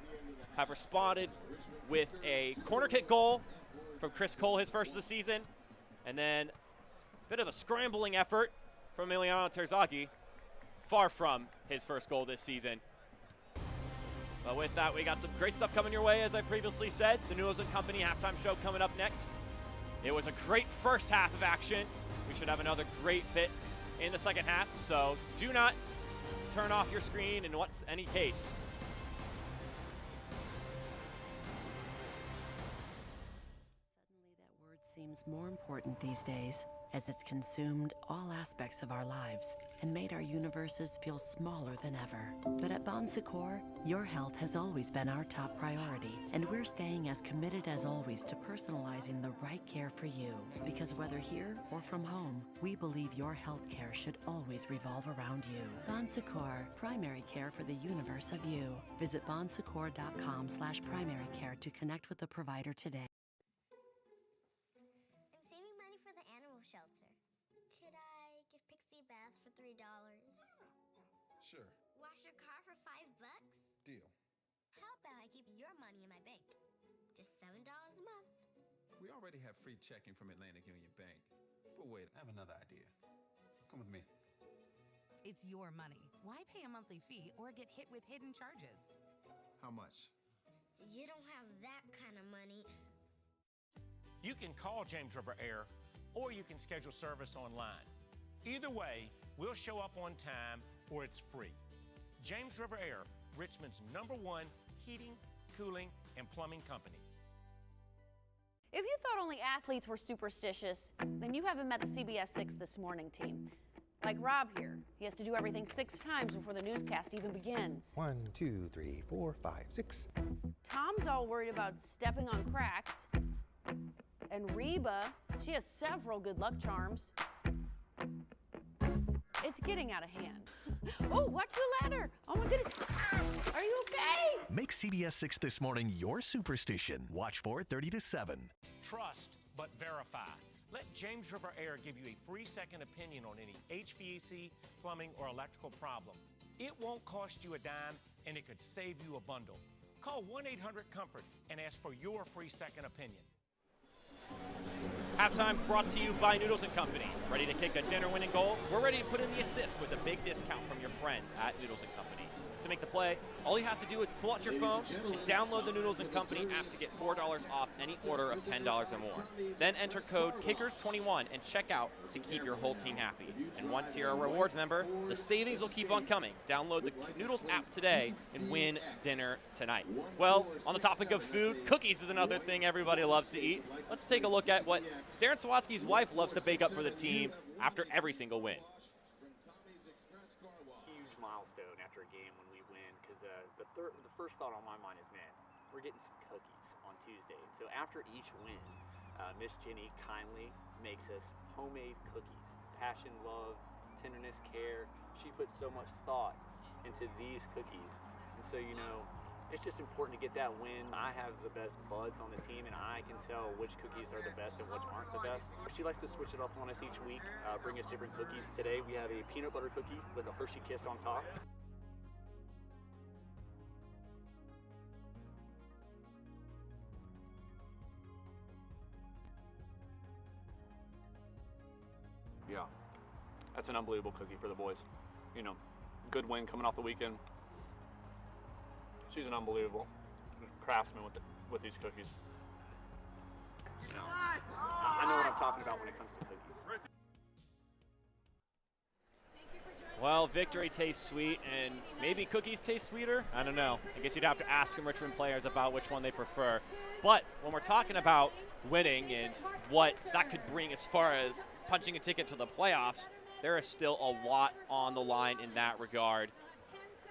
have responded with a corner kick goal from Chris Cole, his first of the season, and then a bit of a scrambling effort from Emiliano Terzaghi, far from his first goal this season. But with that, we got some great stuff coming your way, as I previously said. The Noodles & Company halftime show coming up next. It was a great first half of action. We should have another great bit in the second half, so do not turn off your screen in any case. Suddenly that word seems more important these days, as it's consumed all aspects of our lives and made our universes feel smaller than ever. But at Bon Secours, your health has always been our top priority, and we're staying as committed as always to personalizing the right care for you. Because whether here or from home, we believe your health care should always revolve around you. Bon Secours, primary care for the universe of you. Visit bonsecours.com/primary care to connect with the provider today. I'm saving money for the animal shelter. Could I give Pixie a bath for $3? Sure. Wash your car for $5? Deal. How about I keep your money in my bank? Just $7 a month. We already have free checking from Atlantic Union Bank. But wait, I have another idea. Come with me. It's your money. Why pay a monthly fee or get hit with hidden charges? How much? You don't have that kind of money. You can call James River Air, or you can schedule service online. Either way, we'll show up on time, or it's free. James River Air, Richmond's #1 heating, cooling, and plumbing company. If you thought only athletes were superstitious, then you haven't met the CBS 6 This Morning team. Like Rob here. He has to do everything 6 times before the newscast even begins. 1, 2, 3, 4, 5, 6. Tom's all worried about stepping on cracks. And Reba, she has several good luck charms. It's getting out of hand. Oh, watch the ladder. Oh my goodness. Are you okay? Make CBS 6 This Morning your superstition. Watch 4:30 to 7. Trust, but verify. Let James River Air give you a free second opinion on any HVAC, plumbing, or electrical problem. It won't cost you a dime, and it could save you a bundle. Call 1-800-COMFORT and ask for your free second opinion. Halftime's brought to you by Noodles & Company. Ready to kick a dinner-winning goal? We're ready to put in the assist with a big discount from your friends at Noodles & Company. To make the play, all you have to do is pull out your phone and download the Noodles & Company app to get $4 off any order of $10 or more. Then enter code KICKERS21 and check out to keep your whole team happy. And once you're a rewards member, the savings will keep on coming. Download the Noodles app today and win dinner tonight. Well, on the topic of food, cookies is another thing everybody loves to eat. Let's take a look at what Darren Sawatsky's wife loves to bake up for the team after every single win. Huge milestone after a game when we win, because the first thought on my mind is, man, we're getting some cookies on Tuesday. And so after each win, Miss Jenny kindly makes us homemade cookies. Passion, love, tenderness, care. She puts so much thought into these cookies. And so, you know, it's just important to get that win. I have the best buds on the team, and I can tell which cookies are the best and which aren't the best. She likes to switch it up on us each week, bring us different cookies. Today we have a peanut butter cookie with a Hershey Kiss on top. Yeah, that's an unbelievable cookie for the boys. You know, good win coming off the weekend. She's an unbelievable craftsman with these cookies. You know, I know what I'm talking about when it comes to cookies. Well, victory tastes sweet, and maybe cookies taste sweeter? I don't know. I guess you'd have to ask some Richmond players about which one they prefer. But when we're talking about winning and what that could bring as far as punching a ticket to the playoffs, there is still a lot on the line in that regard.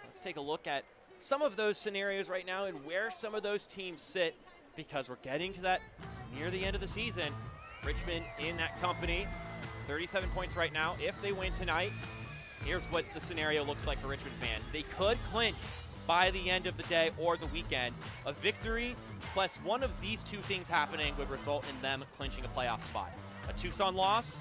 Let's take a look at some of those scenarios right now and where some of those teams sit, because we're getting to that near the end of the season. Richmond in that company, 37 points right now. If they win tonight, here's what the scenario looks like for Richmond fans. They could clinch by the end of the day or the weekend. A victory plus one of these two things happening would result in them clinching a playoff spot. A Tucson loss,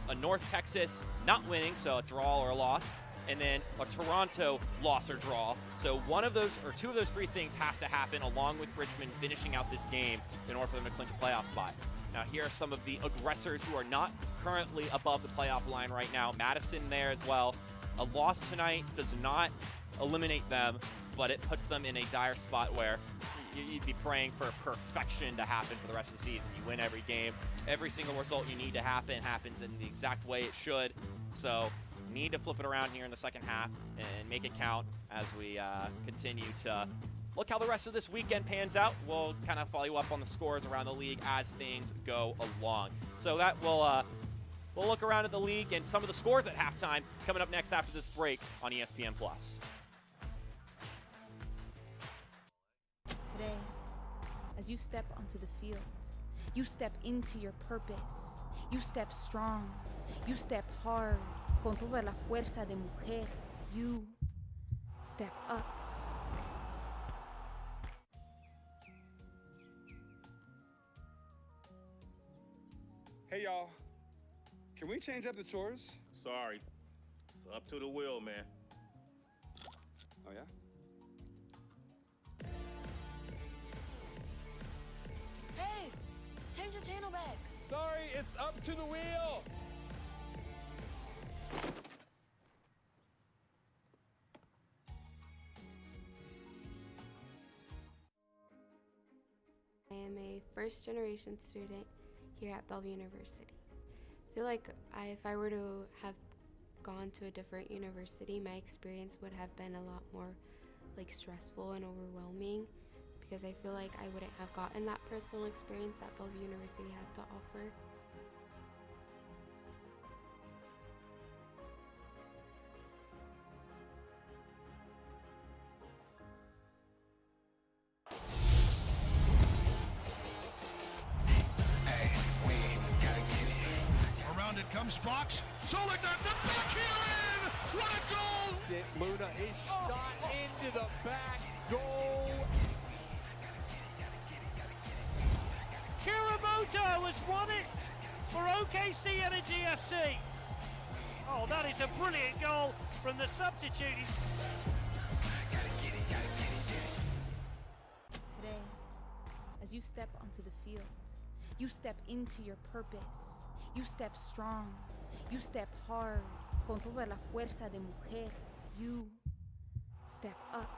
a North Texas not winning, so a draw or a loss, and then a Toronto loss or draw. So one of those, or two of those three things have to happen along with Richmond finishing out this game in order for them to clinch a playoff spot. Now here are some of the aggressors who are not currently above the playoff line right now. Madison there as well. A loss tonight does not eliminate them, but it puts them in a dire spot where you'd be praying for perfection to happen for the rest of the season. You win every game. Every single result you need to happen happens in the exact way it should. So need to flip it around here in the second half and make it count as we continue to look how the rest of this weekend pans out. We'll kind of follow you up on the scores around the league as things go along. So that will we'll look around at the league and some of the scores at halftime coming up next after this break on ESPN+. Today, as you step onto the field, you step into your purpose. You step strong. You step hard. Con toda la fuerza de mujer. You step up. Hey, y'all. Can we change up the chores? Sorry. It's up to the wheel, man. Oh, yeah? Hey! Change the channel back. Sorry, it's up to the wheel. I am a first-generation student here at Bellevue University. I feel like if I were to have gone to a different university, my experience would have been a lot more stressful and overwhelming, because I feel like I wouldn't have gotten that personal experience that Bellevue University has to offer. Around it comes Fox. Solik got the back heel in! What a goal! Luna is shot into the back goal. Kuramoto has won it for OKC Energy FC. Oh, that is a brilliant goal from the substitute. Today, as you step onto the field, you step into your purpose. You step strong. You step hard. Con toda la fuerza de mujer. You step up.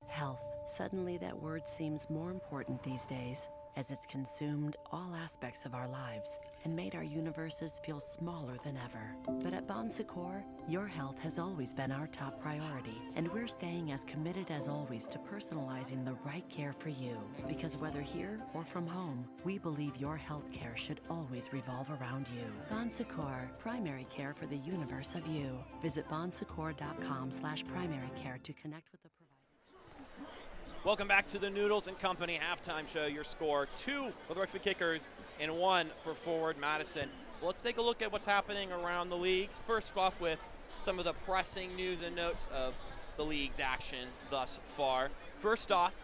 Health. Suddenly that word seems more important these days, as it's consumed all aspects of our lives and made our universes feel smaller than ever. But at Bon Secours, your health has always been our top priority, and we're staying as committed as always to personalizing the right care for you. Because whether here or from home, we believe your health care should always revolve around you. Bon Secours, primary care for the universe of you. Visit bonsecours.com/primary care to connect with the provider. Welcome back to the Noodles and Company halftime show. Your score, 2 for the Richmond Kickers and 1 for forward Madison. Well, let's take a look at what's happening around the league. First off with some of the pressing news and notes of the league's action thus far. First off,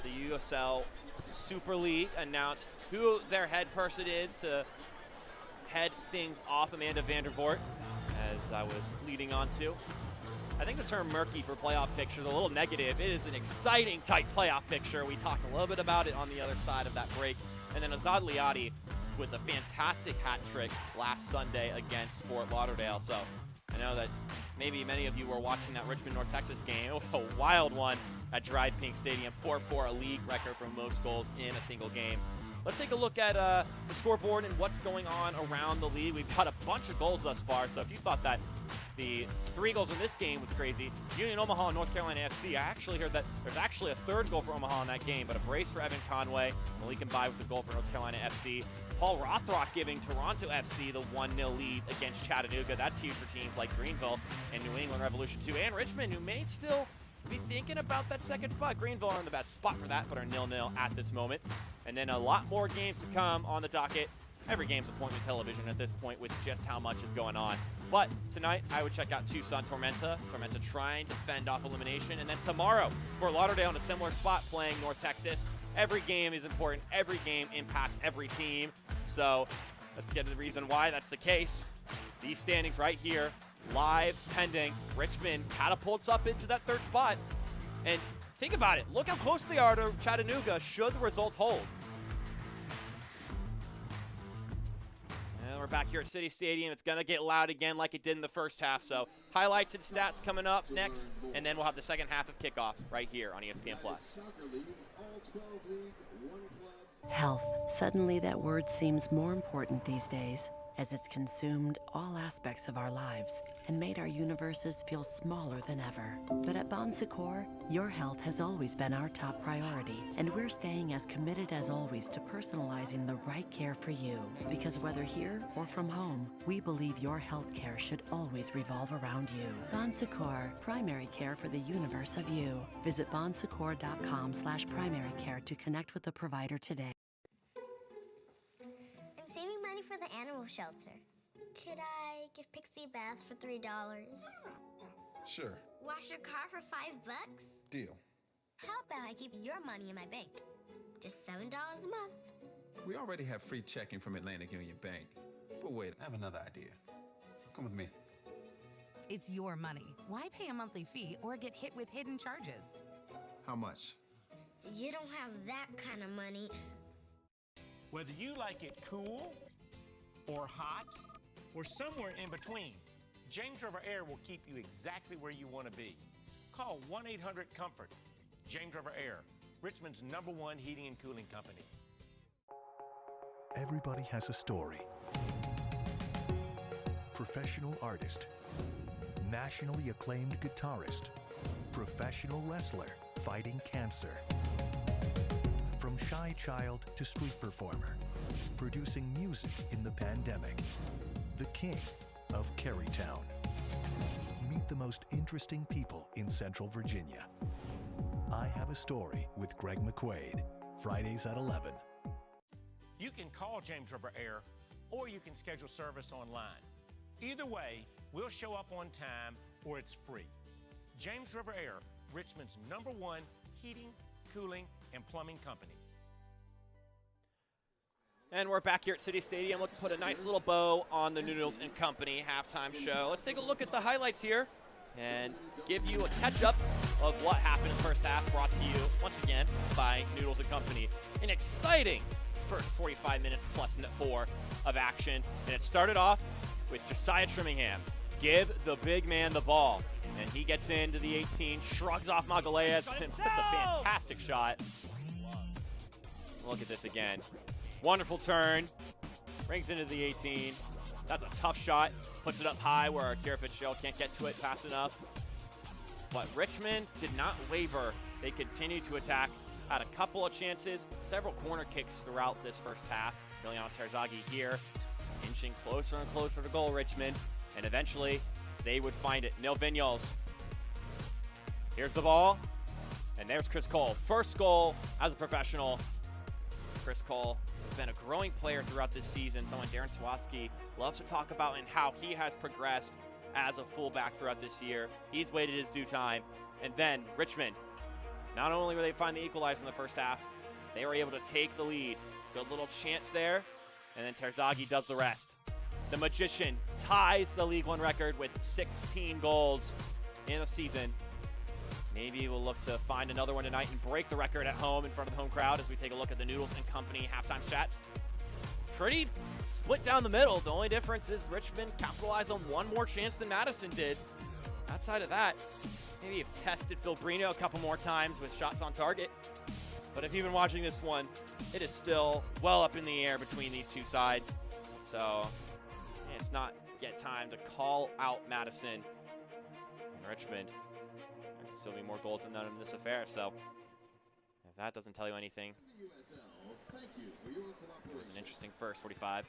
the USL Super League announced who their head person is to head things off Amanda Vandervoort, as I was leading on to. I think the term murky for playoff picture is a little negative. It is an exciting, tight playoff picture. We talked a little bit about it on the other side of that break. And then Azad Liadi with a fantastic hat trick last Sunday against Fort Lauderdale. So I know that maybe many of you were watching that Richmond North Texas game. It was a wild one at Dried Pink Stadium. 4-4, a league record for most goals in a single game. Let's take a look at the scoreboard and what's going on around the league. We've got a bunch of goals thus far, so if you thought that the 3 goals in this game was crazy, Union Omaha and North Carolina FC, I actually heard that there's actually a 3rd goal for Omaha in that game, but a brace for Evan Conway, Malik and Bai with the goal for North Carolina FC. Paul Rothrock giving Toronto FC the 1-0 lead against Chattanooga. That's huge for teams like Greenville and New England Revolution 2, and Richmond, who may still be thinking about that second spot. Greenville are in the best spot for that, but are 0-0 at this moment. And then a lot more games to come on the docket Every game's appointment television at this point with just how much is going on. But tonight, I would check out Tucson Tormenta. Tormenta trying to fend off elimination. And then tomorrow, Fort Lauderdale in a similar spot playing North Texas. Every game is important. Every game impacts every team. So let's get to the reason why that's the case. These standings right here, live, pending. Richmond catapults up into that third spot. And think about it. Look how close they are to Chattanooga should the results hold. And we're back here at City Stadium. It's going to get loud again like it did in the first half. So highlights and stats coming up next. And then we'll have the second half of kickoff right here on ESPN+. Health. Suddenly that word seems more important these days, as it's consumed all aspects of our lives and made our universes feel smaller than ever. But at Bon Secours, your health has always been our top priority, and we're staying as committed as always to personalizing the right care for you. Because whether here or from home, we believe your health care should always revolve around you. Bon Secours, primary care for the universe of you. Visit bonsecours.com/primary care to connect with a provider today. I'm saving money for the animal shelter. Could I give Pixie a bath for $3? Sure. Wash your car for $5? Deal. How about I keep your money in my bank? Just $7 a month. We already have free checking from Atlantic Union Bank. But wait, I have another idea. Come with me. It's your money. Why pay a monthly fee or get hit with hidden charges? How much? You don't have that kind of money. Whether you like it cool or hot or somewhere in between, James River Air will keep you exactly where you want to be. Call 1-800-COMFORT. James River Air, Richmond's #1 heating and cooling company. Everybody has a story. Professional artist, nationally acclaimed guitarist, professional wrestler fighting cancer. From shy child to street performer, producing music in the pandemic. The king of Carytown. Meet the most interesting people in Central Virginia. I Have a Story with Greg McQuaid, Fridays at 11. You can call James River Air or you can schedule service online. Either way, we'll show up on time or it's free. James River Air, Richmond's #1 heating, cooling, and plumbing company. And we're back here at City Stadium. Let's put a nice little bow on the Noodles and Company halftime show. Let's take a look at the highlights here and give you a catch-up of what happened in the first half, brought to you, once again, by Noodles and Company. An exciting first 45 minutes plus 4 of action. And it started off with Josiah Trimmingham. Give the big man the ball. And he gets into the 18, shrugs off Magalhaes, and puts a fantastic shot. Look at this again. Wonderful turn, brings into the 18. That's a tough shot, puts it up high where Kira Fitzgerald can't get to it fast enough. But Richmond did not waver. They continued to attack, had a couple of chances, several corner kicks throughout this first half. Miliano Terzaghi here, inching closer and closer to goal, Richmond, and eventually they would find it. Neil Vignoles. Here's the ball, and there's Chris Cole. First goal as a professional. Chris Cole has been a growing player throughout this season, someone Darren Swatsky loves to talk about and how he has progressed as a fullback throughout this year. He's waited his due time. And then Richmond, not only were they find the equalizer in the first half, they were able to take the lead. Good little chance there, and then Terzaghi does the rest. The Magician ties the League One record with 16 goals in a season. Maybe we'll look to find another one tonight and break the record at home in front of the home crowd as we take a look at the Noodles and Company halftime stats. Pretty split down the middle. The only difference is Richmond capitalized on one more chance than Madison did. Outside of that, maybe you've tested Phil Brino a couple more times with shots on target. But if you've been watching this one, it is still well up in the air between these two sides. So it's not yet time to call out Madison and Richmond. There could still be more goals than none in this affair. So if that doesn't tell you anything, it was an interesting first 45.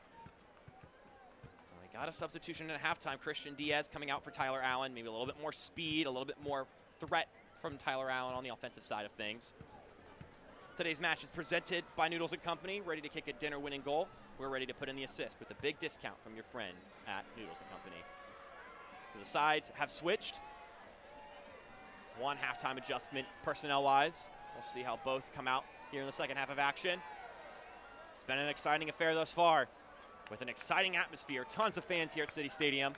We got a substitution at halftime. Christian Diaz coming out for Tyler Allen. Maybe a little bit more speed, a little bit more threat from Tyler Allen on the offensive side of things. Today's match is presented by Noodles & Company. Ready to kick a dinner-winning goal? We're ready to put in the assist with a big discount from your friends at Noodles & Company. So the sides have switched. One halftime adjustment personnel-wise. We'll see how both come out here in the second half of action. It's been an exciting affair thus far with an exciting atmosphere. Tons of fans here at City Stadium.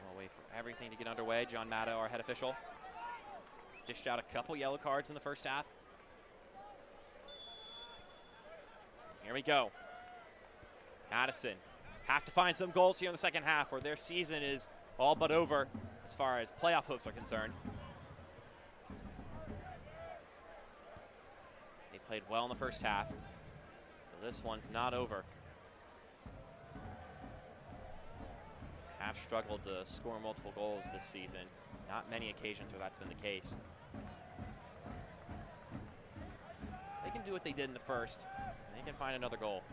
We'll wait for everything to get underway. John Matta, our head official, dished out a couple yellow cards in the first half. Here we go. Madison have to find some goals here in the second half, or their season is all but over as far as playoff hopes are concerned. They played well in the first half, so this one's not over. Have struggled to score multiple goals this season. Not many occasions where that's been the case. They can do what they did in the first. They can find another goal.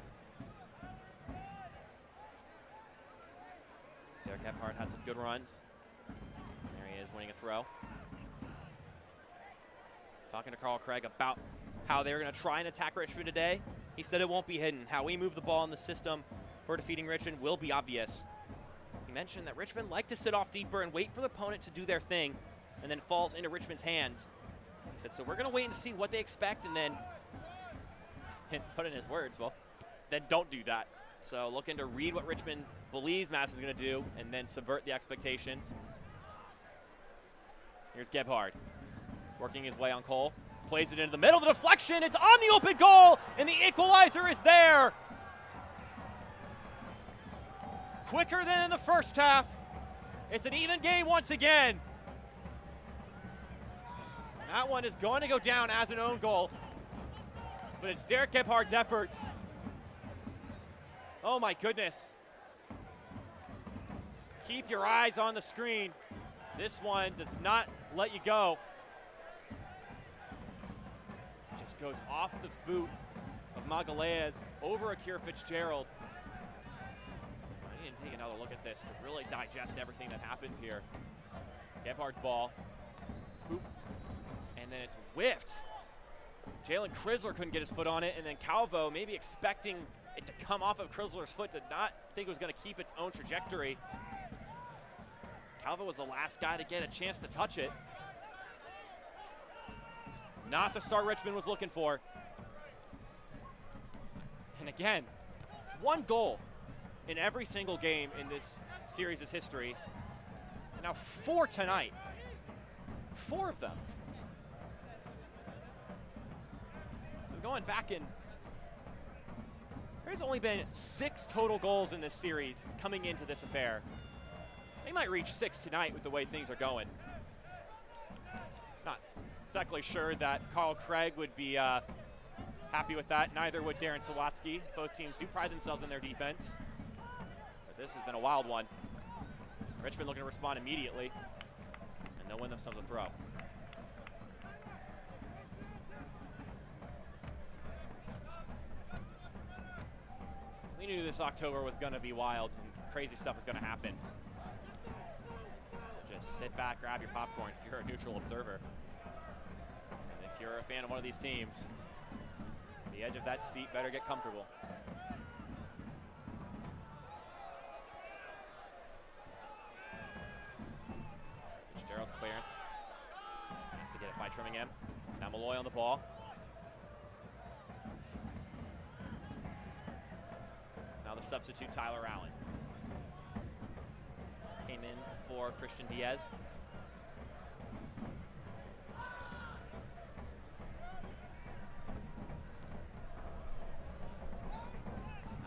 Derek Gebhardt had some good runs. There he is winning a throw. Talking to Carl Craig about how they're going to try and attack Richmond today. He said it won't be hidden. How we move the ball in the system for defeating Richmond will be obvious. He mentioned that Richmond like to sit off deeper and wait for the opponent to do their thing and then falls into Richmond's hands. He said, so we're going to wait and see what they expect and then, and put in his words, well, then don't do that. So looking to read what Richmond believes Madison's going to do and then subvert the expectations. Here's Gebhardt working his way on Cole. Plays it into the middle. The deflection, it's on the open goal, and the equalizer is there. Quicker than in the first half. It's an even game once again. That one is going to go down as an own goal, but it's Derek Gebhardt's efforts. Oh my goodness. Keep your eyes on the screen. This one does not let you go. Just goes off the boot of Magalhaes over Akira Fitzgerald. I need to take another look at this to really digest everything that happens here. Gebhardt's ball. Boop. And then it's whiffed. Jalen Chrysler couldn't get his foot on it, and then Calvo, maybe expecting it to come off of Chrysler's foot, did not think it was going to keep its own trajectory. Calvo was the last guy to get a chance to touch it. Not the start Richmond was looking for. And again, one goal in every single game in this series' history. And now 4 tonight. 4 of them. So going back in, there's only been 6 total goals in this series coming into this affair. They might reach 6 tonight with the way things are going. Not exactly sure that Carl Craig would be happy with that. Neither would Darren Sawatsky. Both teams do pride themselves in their defense. But this has been a wild one. Richmond looking to respond immediately, and they'll win themselves a throw. We knew this October was going to be wild and crazy stuff was going to happen. So just sit back, grab your popcorn if you're a neutral observer. And if you're a fan of one of these teams, the edge of that seat better get comfortable. Fitzgerald's clearance. Has to get it by Trimmingham. Now Malloy on the ball. Now the substitute, Tyler Allen. Came in for Christian Diaz.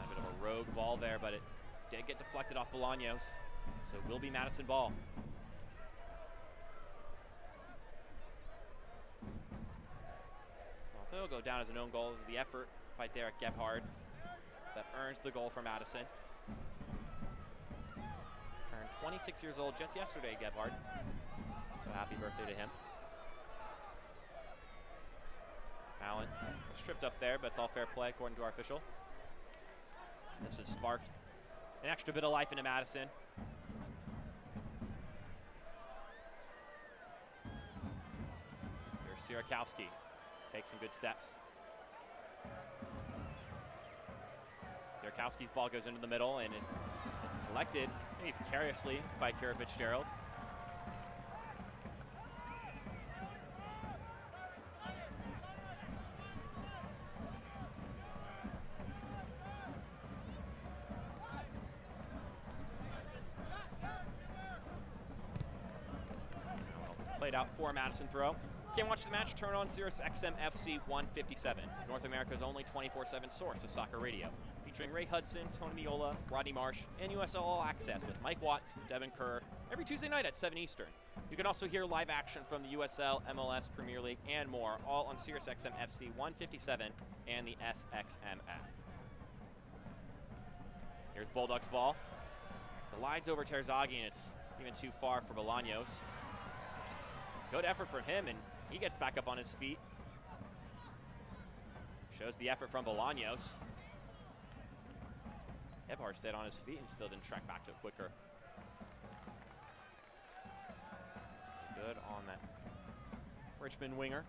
A bit of a rogue ball there, but it did get deflected off Bolaños, so it will be Madison ball. Well, it'll go down as an own goal. It was the effort by Derek Gebhardt that earns the goal for Madison. Turned 26 years old just yesterday, Gebhardt. So happy birthday to him. Allen stripped up there, but it's all fair play according to our official. This has sparked an extra bit of life into Madison. Here's Sierakowski. Takes some good steps. Sierakowski's ball goes into the middle, and it's collected maybe precariously by Kira Fitzgerald. Played out for Madison throw. Can't watch the match? Turn on Sirius XM FC 157, North America's only 24/7 source of soccer radio, featuring Ray Hudson, Tony Miola, Rodney Marsh, and USL All Access with Mike Watts, Devin Kerr, every Tuesday night at 7 Eastern. You can also hear live action from the USL, MLS, Premier League, and more, all on Sirius XM FC 157 and the SXM app. Here's Bulldogs' ball. Glides over Terzaghi, and it's even too far for Bolaños. Good effort from him, and he gets back up on his feet. Shows the effort from Bolaños. Gebhardt stayed on his feet and still didn't track back to it quicker. So good on that Richmond winger.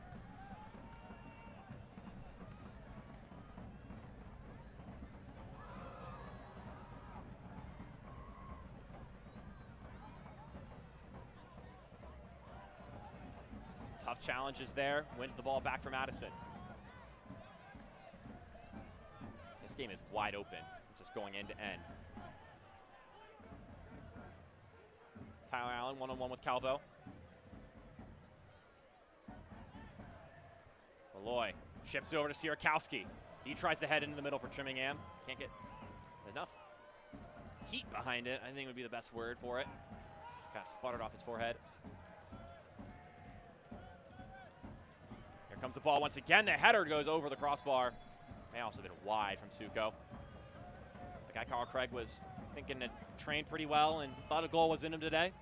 Tough challenges there, wins the ball back for Madison. This game is wide open. It's just going end to end. Tyler Allen one-on-one with Calvo. Malloy chips it over to Sierakowski. He tries to head into the middle for Trimmingham. Can't get enough heat behind it, I think would be the best word for it. It's kind of sputtered off his forehead. Comes the ball once again. The header goes over the crossbar. May also have been wide from Suko. The guy Carl Craig was thinking to train pretty well and thought a goal was in him today.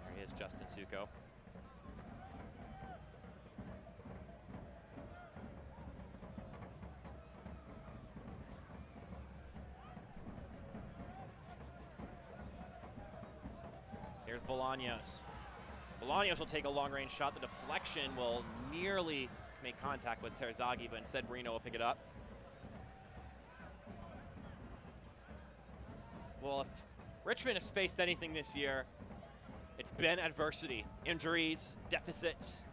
There he is, Justin Suko. Here's Bolaños. Bolaños will take a long-range shot. The deflection will nearly make contact with Terzaghi, but instead Marino will pick it up. Well, if Richmond has faced anything this year, it's been adversity, injuries, deficits,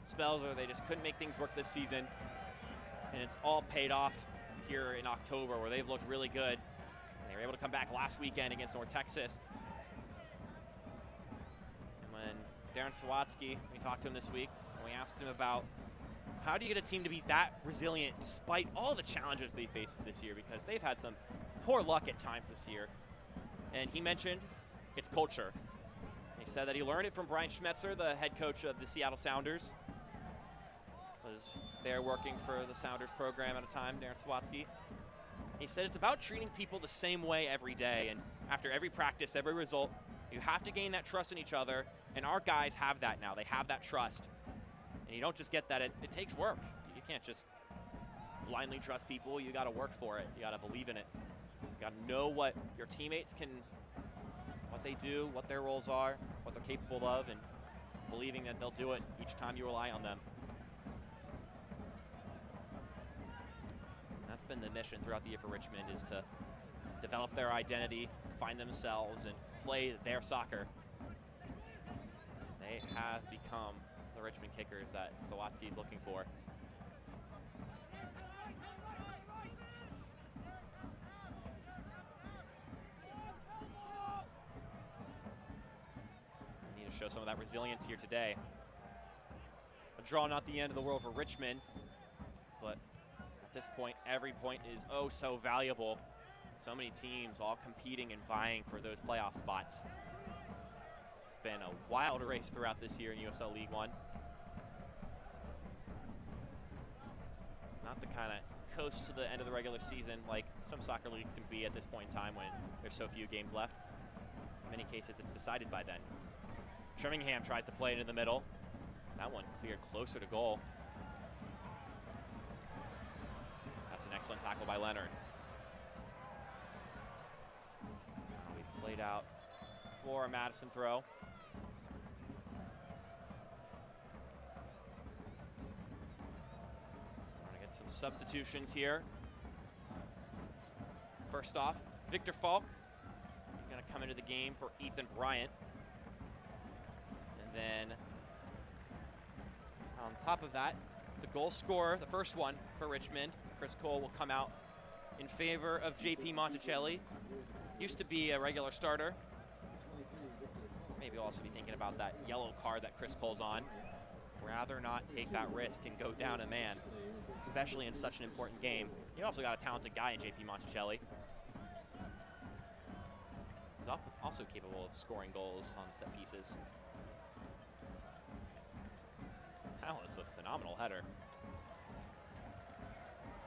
spells where they just couldn't make things work this season. And it's all paid off here in October, where they've looked really good. And they were able to come back last weekend against North Texas. Darren Sawatsky, we talked to him this week, and we asked him about how do you get a team to be that resilient despite all the challenges they faced this year, because they've had some poor luck at times this year. And he mentioned it's culture. He said that he learned it from Brian Schmetzer, the head coach of the Seattle Sounders. Was there working for the Sounders program at a time, Darren Sawatsky. He said it's about treating people the same way every day, and after every practice, every result, you have to gain that trust in each other, and our guys have that now. They have that trust, and you don't just get that. It takes work. You can't just blindly trust people. You got to work for it. You got to believe in it. You got to know what your teammates can, what they do, what their roles are, what they're capable of, and believing that they'll do it each time you rely on them. And that's been the mission throughout the year for Richmond, is to develop their identity, find themselves, and play their soccer. They have become the Richmond Kickers that Sawatsky is looking for. They need to show some of that resilience here today. A draw not the end of the world for Richmond, but at this point, every point is oh so valuable. So many teams all competing and vying for those playoff spots. It's been a wild race throughout this year in USL League One. It's not the kind of coast to the end of the regular season like some soccer leagues can be at this point in time when there's so few games left. In many cases, it's decided by then. Trimmingham tries to play it in the middle. That one cleared closer to goal. That's an excellent tackle by Leonard. Played out for a Madison throw. Some substitutions here. First off, Victor Falk. He's going to come into the game for Ethan Bryant. And then on top of that, the goal scorer, the first one for Richmond, Chris Cole, will come out in favor of JP Monticelli. Used to be a regular starter. Maybe we'll also be thinking about that yellow card that Chris Cole's on. Rather not take that risk and go down a man, especially in such an important game. You also got a talented guy in JP Monticelli. He's also capable of scoring goals on set pieces. That was a phenomenal header.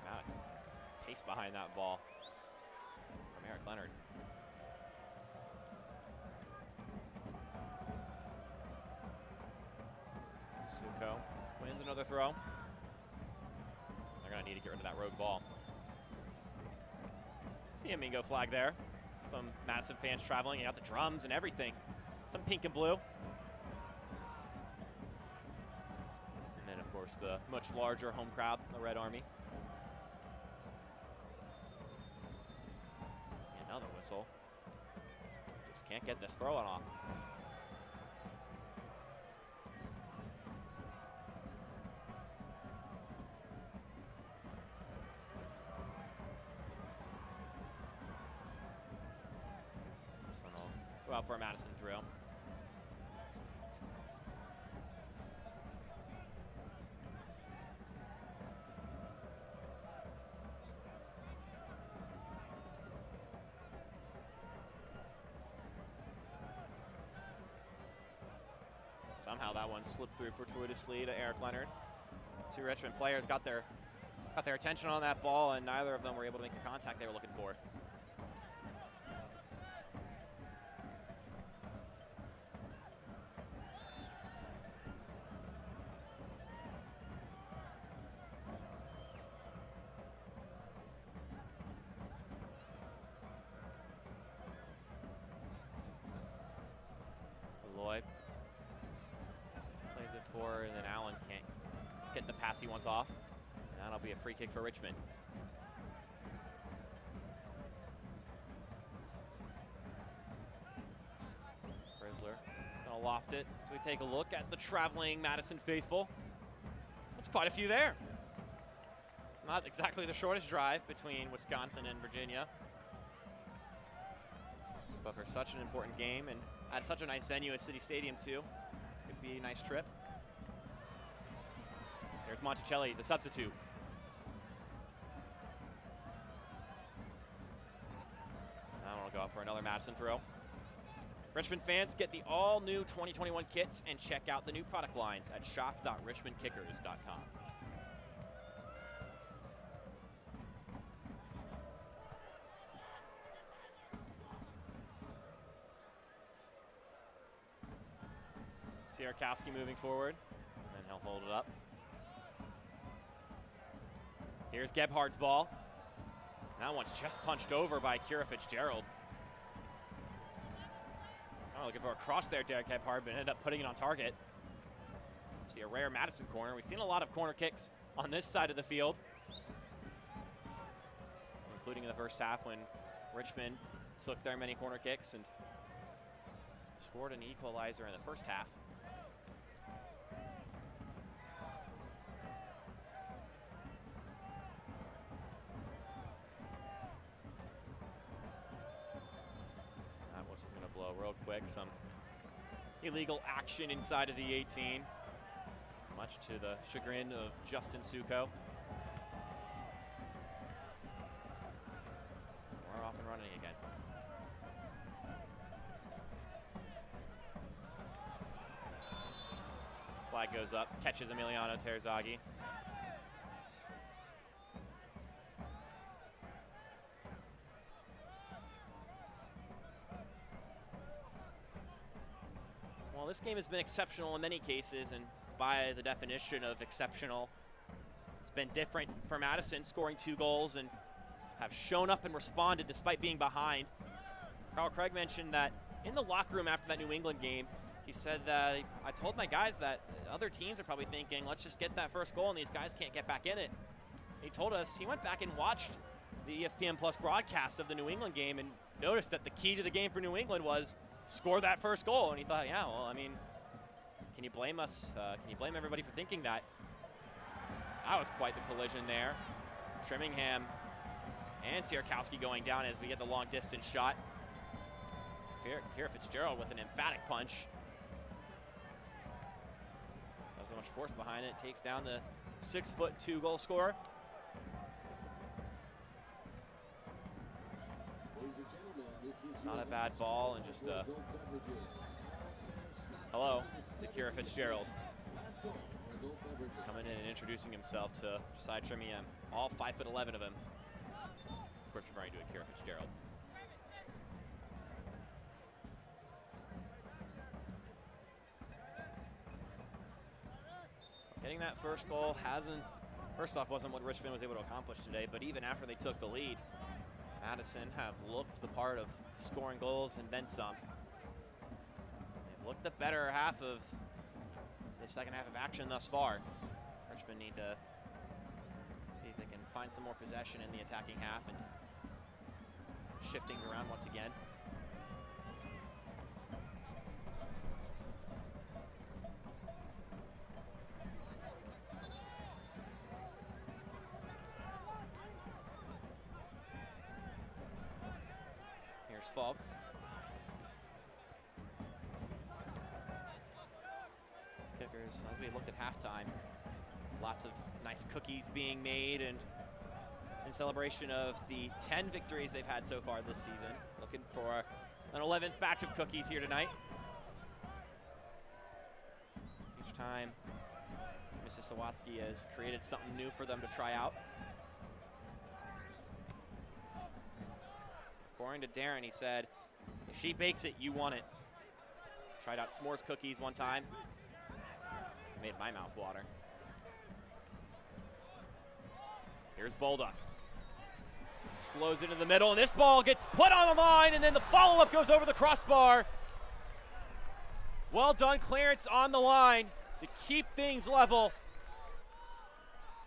Amount of pace behind that ball from Eric Leonard. Suko wins another throw. They're going to need to get rid of that rogue ball. See a Mingo flag there. Some Madison fans traveling, you got the drums and everything. Some pink and blue. And then, of course, the much larger home crowd, the Red Army. Another whistle. Just can't get this throw off. Go out for a Madison throw. Somehow that one slipped through fortuitously to Eric Leonard. Two Richmond players got their attention on that ball, and neither of them were able to make the contact they were looking for. Lloyd plays it forward, and then Allen can't get the pass he wants off. And that'll be a free kick for Richmond. Brisler gonna loft it. So we take a look at the traveling Madison faithful. That's quite a few there. It's not exactly the shortest drive between Wisconsin and Virginia. But for such an important game and at such a nice venue at City Stadium too, could be a nice trip. There's Monticelli, the substitute. Now we'll go out for another Madison throw. Richmond fans, get the all-new 2021 kits and check out the new product lines at shop.richmondkickers.com. Sierakowski moving forward, and then he'll hold it up. Here's Gebhardt's ball. That one's just punched over by Kira Fitzgerald. Oh, looking for a cross there, Derek Gebhardt, but ended up putting it on target. See a rare Madison corner. We've seen a lot of corner kicks on this side of the field, including in the first half when Richmond took their many corner kicks and scored an equalizer in the first half. Whistle's gonna blow real quick. Some illegal action inside of the 18, much to the chagrin of Justin Suko. We're off and running again. Flag goes up, catches Emiliano Terzaghi. Well, this game has been exceptional in many cases, and by the definition of exceptional, it's been different for Madison, scoring 2 goals and have shown up and responded despite being behind. Carl Craig mentioned that in the locker room after that New England game, he said that, I told my guys that other teams are probably thinking, let's just get that first goal and these guys can't get back in it. He told us he went back and watched the ESPN Plus broadcast of the New England game and noticed that the key to the game for New England was score that first goal. And he thought, yeah, well, I mean, can you blame us? Can you blame everybody for thinking that? That was quite the collision there. Trimmingham and Sierkowski going down as we get the long distance shot. Here Fitzgerald with an emphatic punch. Not so much force behind it. Takes down the 6'2" goal scorer. Not a bad ball, and just a hello to Kira Fitzgerald. Coming in and introducing himself to Josiah Trimmingham. All 5'11" of him. Of course, referring to Kira Fitzgerald. Getting that first goal first off, wasn't what Richmond was able to accomplish today, but even after they took the lead, Madison have looked the part of scoring goals and then some. They've looked the better half of the second half of action thus far. Richmond need to see if they can find some more possession in the attacking half and shift things around once again. Here's Falk. Kickers, as we looked at halftime, lots of nice cookies being made and in celebration of the 10 victories they've had so far this season. Looking for an 11th batch of cookies here tonight. Each time, Mrs. Sawatsky has created something new for them to try out. According to Darren, he said, if she bakes it, you want it. Tried out s'mores cookies one time. Made my mouth water. Here's Bolduc. Slows into the middle, and this ball gets put on the line, and then the follow-up goes over the crossbar. Well done clearance on the line to keep things level.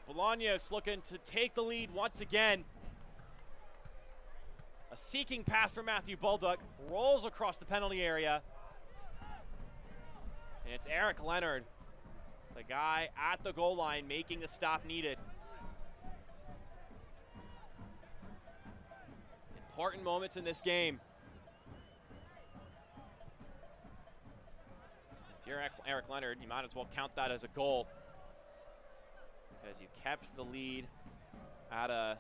Bolaños looking to take the lead once again. A seeking pass from Matthew Bolduc, rolls across the penalty area. And it's Eric Leonard, the guy at the goal line making the stop needed. Important moments in this game. If you're Eric Leonard, you might as well count that as a goal, because you kept the lead at a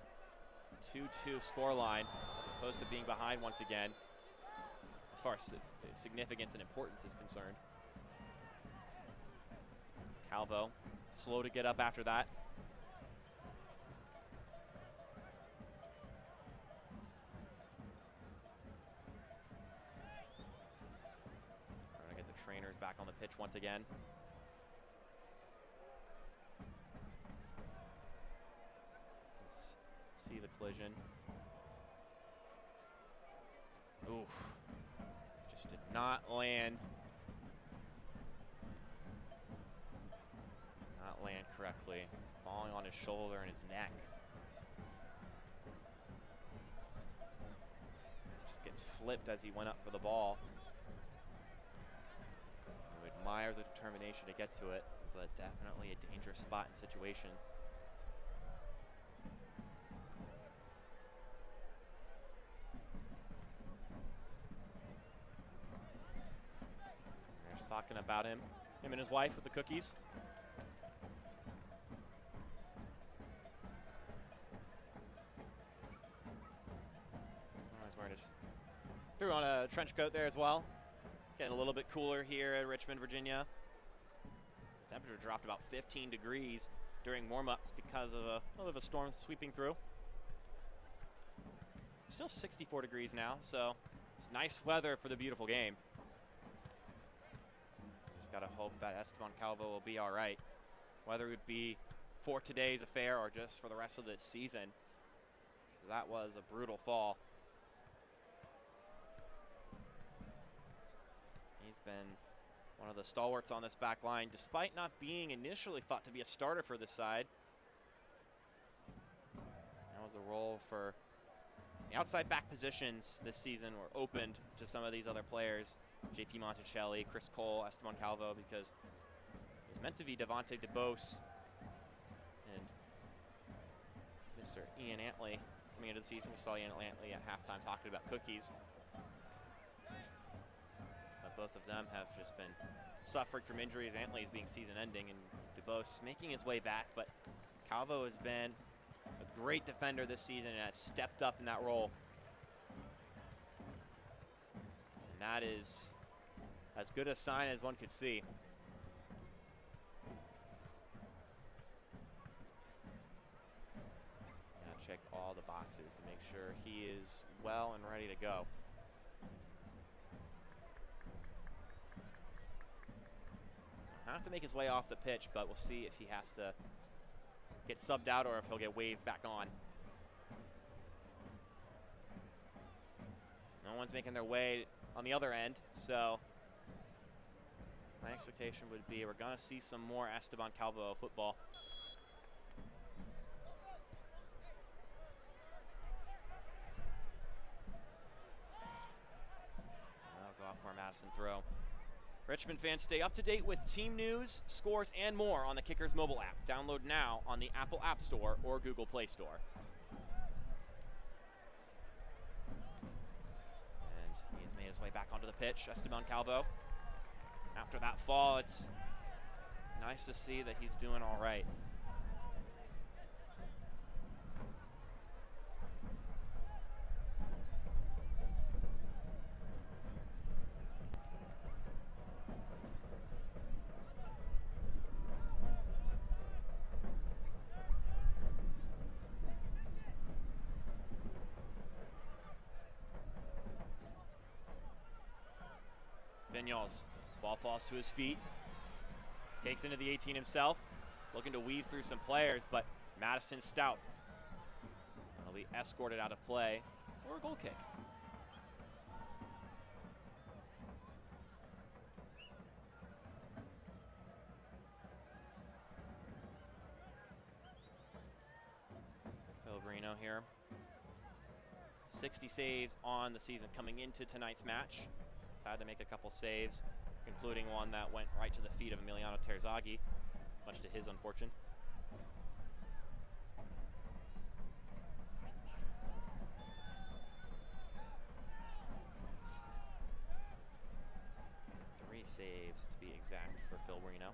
2-2 scoreline as opposed to being behind once again, as far as significance and importance is concerned. Calvo, slow to get up after that. We're gonna get the trainers back on the pitch once again. Let's see the collision. Oof, just did not land. Not land correctly, falling on his shoulder and his neck. Just gets flipped as he went up for the ball. You admire the determination to get to it, but definitely a dangerous spot and situation. They're just talking about him and his wife with the cookies. Threw on a trench coat there as well. Getting a little bit cooler here at Richmond, Virginia. Temperature dropped about 15 degrees during warm-ups because of a little bit of a storm sweeping through. Still 64 degrees now, so it's nice weather for the beautiful game. Just gotta hope that Esteban Calvo will be all right. Whether it would be for today's affair or just for the rest of this season, because that was a brutal fall. He's been one of the stalwarts on this back line, despite not being initially thought to be a starter for this side. was the role for the outside back positions this season were opened to some of these other players. JP Monticelli, Chris Cole, Esteban Calvo, because it was meant to be Devontae DeBose and Mr. Ian Antley coming into the season. We saw Ian Antley at halftime talking about cookies. But both of them have just been suffering from injuries. Antley is being season-ending, and DeBose making his way back. But Calvo has been a great defender this season and has stepped up in that role. And that is as good a sign as one could see. Now check all the boxes to make sure he is well and ready to go. He'll have to make his way off the pitch, but we'll see if he has to get subbed out or if he'll get waved back on. No one's making their way on the other end, so my expectation would be we're going to see some more Esteban Calvo football. That'll go out for a Madison throw. Richmond fans, stay up to date with team news, scores, and more on the Kickers mobile app. Download now on the Apple App Store or Google Play Store. And he's made his way back onto the pitch, Esteban Calvo. After that fall, it's nice to see that he's doing all right. Vignoles, ball falls to his feet, takes into the 18 himself, looking to weave through some players, but Madison stout. He'll be escorted out of play for a goal kick. Phil Brino here. 60 saves on the season coming into tonight's match. Had to make a couple saves, including one that went right to the feet of Emiliano Terzaghi, much to his unfortune. Three saves to be exact for Phil Reno.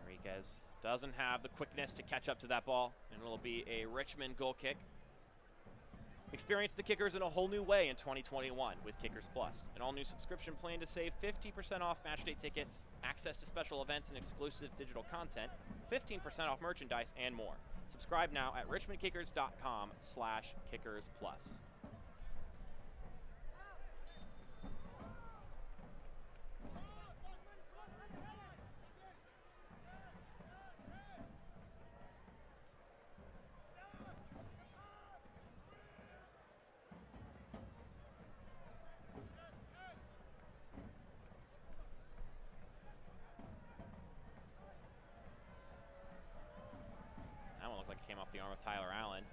Enriquez doesn't have the quickness to catch up to that ball, and it'll be a Richmond goal kick. Experience the Kickers in a whole new way in 2021 with Kickers Plus, an all-new subscription plan to save 50% off matchday tickets, access to special events and exclusive digital content, 15% off merchandise, and more. Subscribe now at richmondkickers.com/kickersplus. That one looked like it came off the arm of Tyler Allen.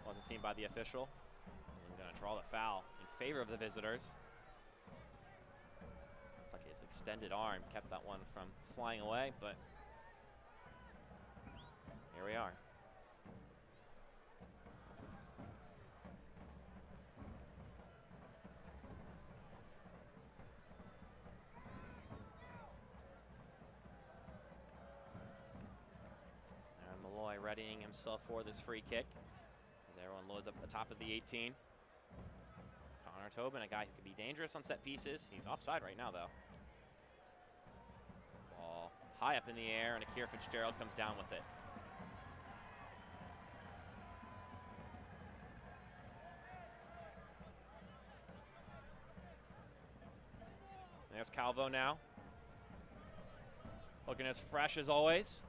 Wasn't seen by the official. And he's going to draw the foul in favor of the visitors. Looked like his extended arm kept that one from flying away, but here we are. Malloy readying himself for this free kick as everyone loads up at the top of the 18. Connor Tobin, a guy who could be dangerous on set pieces. He's offside right now, though. Ball high up in the air, and Akira Fitzgerald comes down with it. There's Calvo now. Looking as fresh as always.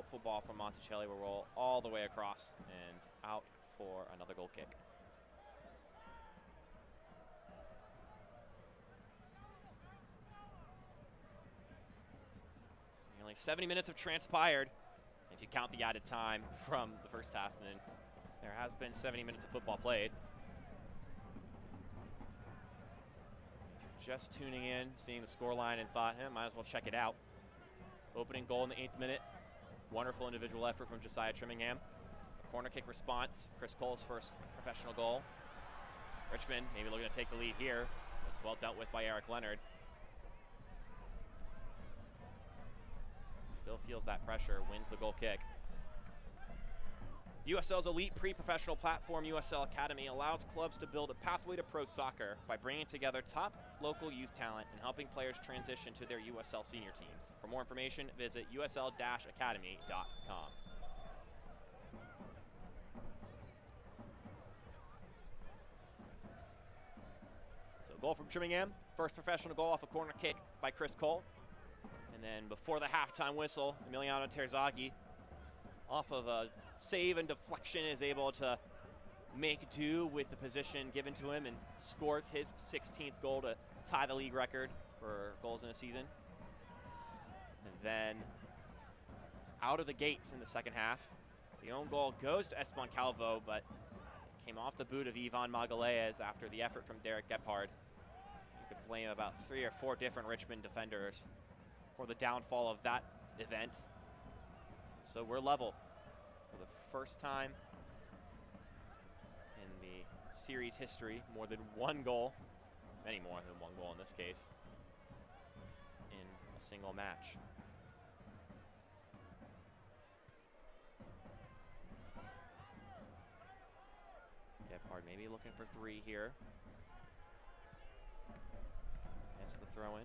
artful ball from Monticelli will roll all the way across and out for another goal kick. Nearly 70 minutes have transpired. If you count the added time from the first half, then there has been 70 minutes of football played. If you're just tuning in, seeing the scoreline and thought, might as well check it out. Opening goal in the 8th minute. Wonderful individual effort from Josiah Trimmingham. A corner kick response. Chris Cole's first professional goal. Richmond maybe looking to take the lead here. It's well dealt with by Eric Leonard. Still feels that pressure, wins the goal kick. USL's elite pre-professional platform, USL Academy, allows clubs to build a pathway to pro soccer by bringing together top local youth talent and helping players transition to their USL senior teams. For more information, visit usl-academy.com. So goal from Trimmingham, first professional goal off a corner kick by Chris Cole. And then before the halftime whistle, Emiliano Terzaghi, off of a save and deflection, is able to make do with the position given to him and scores his 16th goal to tie the league record for goals in a season. And then out of the gates in the second half, the own goal goes to Esteban Calvo, but came off the boot of Ivan Magalhaes after the effort from Derek Gebhard. You could blame about 3 or 4 different Richmond defenders for the downfall of that event. So we're level for the first time in the series history. More than one goal, many more than one goal in this case, in a single match. Gebhard maybe looking for 3 here. That's the throw in.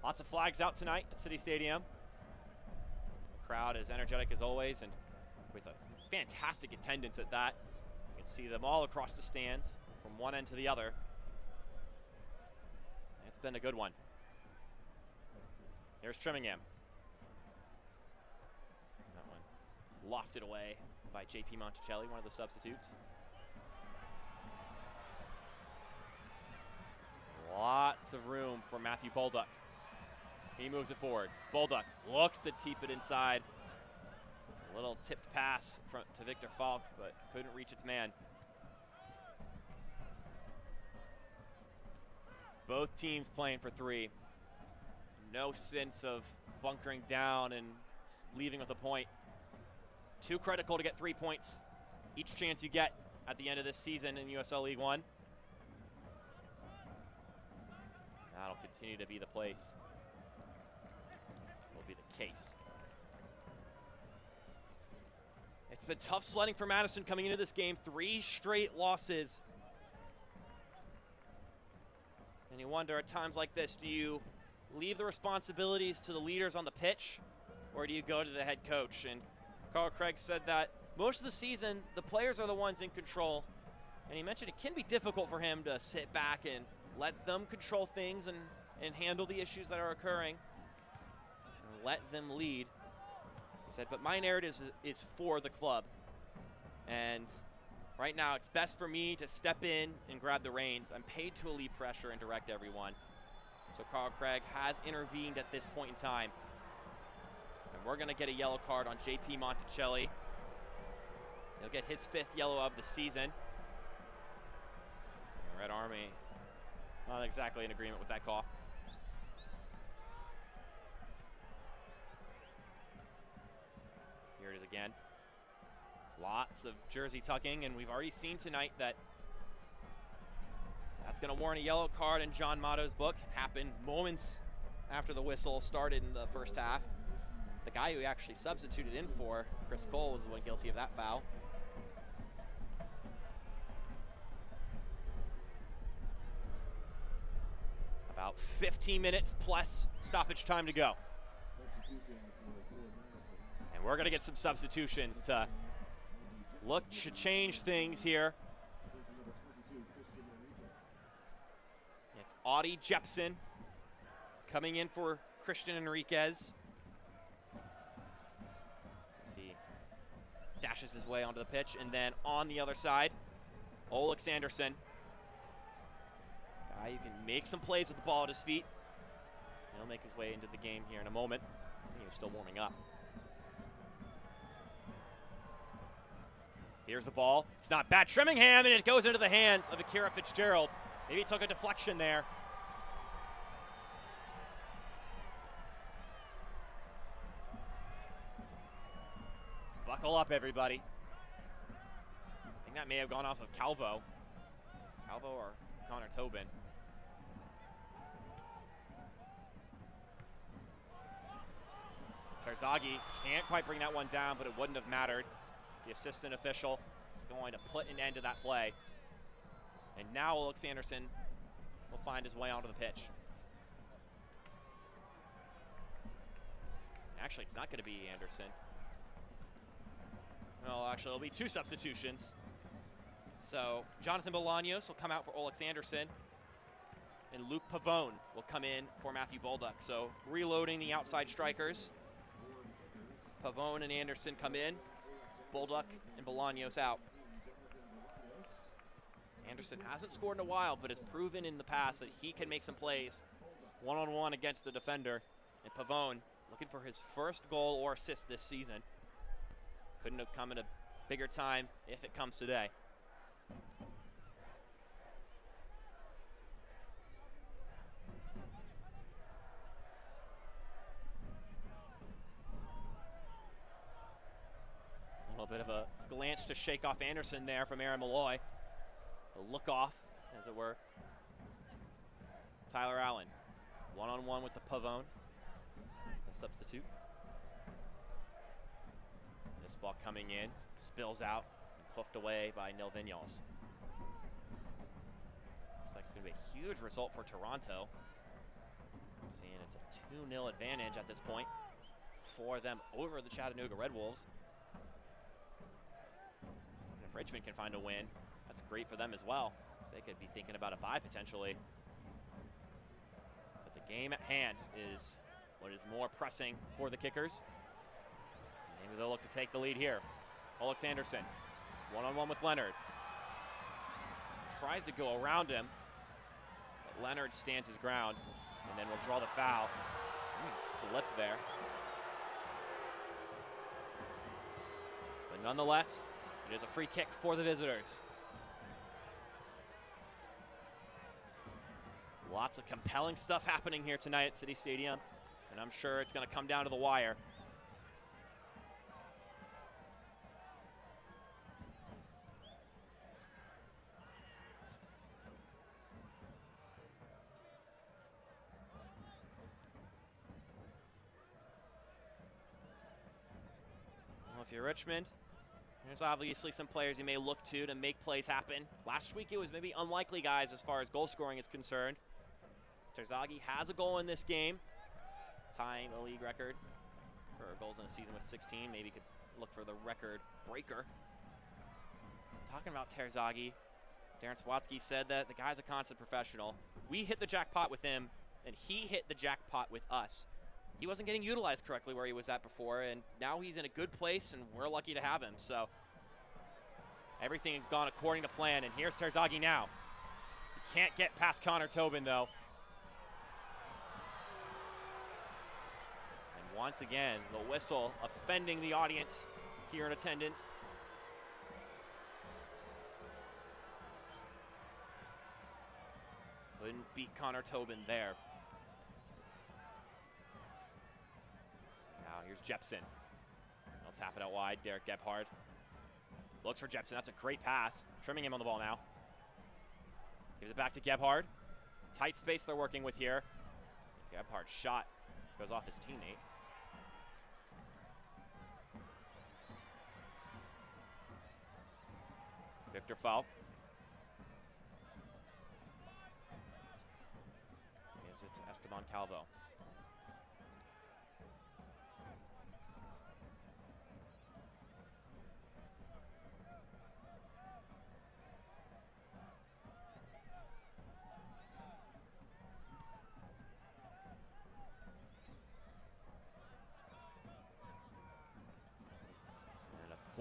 Lots of flags out tonight at City Stadium. The crowd is energetic as always, and with a fantastic attendance at that. You can see them all across the stands from one end to the other. It's been a good one. There's Trimmingham. That one lofted away by JP Monticelli, one of the substitutes. Lots of room for Matthew Bolduc. He moves it forward. Bolduc looks to keep it inside. A little tipped pass to Victor Falk, but couldn't reach its man. Both teams playing for 3. No sense of bunkering down and leaving with a point. Too critical to get 3 points each chance you get at the end of this season in USL League One. That'll continue to be the place. Will be the case. It's been tough sledding for Madison coming into this game. 3 straight losses. And you wonder at times like this, do you leave the responsibilities to the leaders on the pitch, or do you go to the head coach? And Carl Craig said that most of the season, the players are the ones in control. And he mentioned it can be difficult for him to sit back and let them control things and handle the issues that are occurring. And let them lead. He said, but my narrative is for the club. And right now, it's best for me to step in and grab the reins. I'm paid to alleviate pressure and direct everyone. So Carl Craig has intervened at this point in time. And we're going to get a yellow card on JP Monticelli. He'll get his 5th yellow of the season. The Red Army not exactly in agreement with that call. Here it is again. Lots of jersey tucking, and we've already seen tonight that that's going to warrant a yellow card in John Motto's book. It happened moments after the whistle started in the first half. The guy who actually substituted in for Chris Cole was the one guilty of that foul. About 15 minutes plus stoppage time to go. And we're going to get some substitutions to look to change things here. It's Audie Jepson coming in for Christian Enriquez. dashes his way onto the pitch, and then on the other side, Olex Anderson. Guy who can make some plays with the ball at his feet. He'll make his way into the game here in a moment. I think he was still warming up. Here's the ball. It's not bad. Trimmingham, and it goes into the hands of Akira Fitzgerald. Maybe he took a deflection there. Buckle up, everybody. I think that may have gone off of Calvo. Calvo or Connor Tobin. Terzaghi can't quite bring that one down, but it wouldn't have mattered. The assistant official is going to put an end to that play. And now Olex Anderson will find his way onto the pitch. Actually, it's not going to be Anderson. Well, actually, it'll be two substitutions. So Jonathan Bolaños will come out for Olex Anderson, and Luke Pavone will come in for Matthew Bolduc. So reloading the outside strikers. Pavone and Anderson come in. Bolduc and Bolaños out. Anderson hasn't scored in a while, but has proven in the past that he can make some plays one-on-one against a defender. And Pavone looking for his first goal or assist this season. Couldn't have come at a bigger time if it comes today. A little bit of a glance to shake off Anderson there from Aaron Malloy. A look off, as it were. Tyler Allen, one-on-one with the Pavone, the substitute. This ball coming in, spills out, hoofed away by Nil Vinyals. Looks like it's going to be a huge result for Toronto. Seeing it's a 2-0 advantage at this point for them over the Chattanooga Red Wolves. If Richmond can find a win, that's great for them as well, because they could be thinking about a bye potentially. But the game at hand is what is more pressing for the Kickers. Maybe they'll look to take the lead here. Olex Anderson, one-on-one with Leonard. Tries to go around him, but Leonard stands his ground, and then will draw the foul. Slipped there. But nonetheless, it is a free kick for the visitors. Lots of compelling stuff happening here tonight at City Stadium, and I'm sure it's going to come down to the wire. Well, if you're Richmond, there's obviously some players you may look to make plays happen. Last week it was maybe unlikely guys as far as goal scoring is concerned. Terzaghi has a goal in this game, tying the league record for goals in a season with 16. Maybe could look for the record breaker. Talking about Terzaghi, Darren Swatsky said that the guy's a constant professional. We hit the jackpot with him, and he hit the jackpot with us. He wasn't getting utilized correctly where he was at before, and now he's in a good place, and we're lucky to have him. So everything has gone according to plan, and here's Terzaghi now. He can't get past Connor Tobin, though. And once again, the whistle offending the audience here in attendance. Couldn't beat Connor Tobin there. Now here's Jepson. He'll tap it out wide. Derek Gebhard looks for Jepson. That's a great pass. Trimmingham on the ball now. Gives it back to Gebhard. Tight space they're working with here. Gebhard's shot goes off his teammate. Victor Falk. Gives it to Esteban Calvo.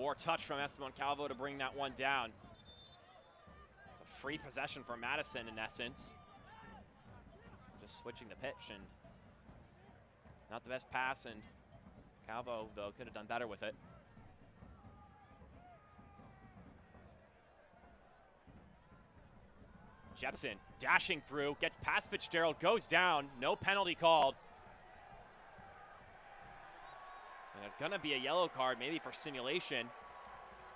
Poor touch from Esteban Calvo to bring that one down. It's a free possession for Madison in essence. Just switching the pitch and not the best pass, and Calvo, though, could have done better with it. Jepson dashing through, gets past Fitzgerald, goes down, no penalty called. And there's gonna be a yellow card, maybe for simulation,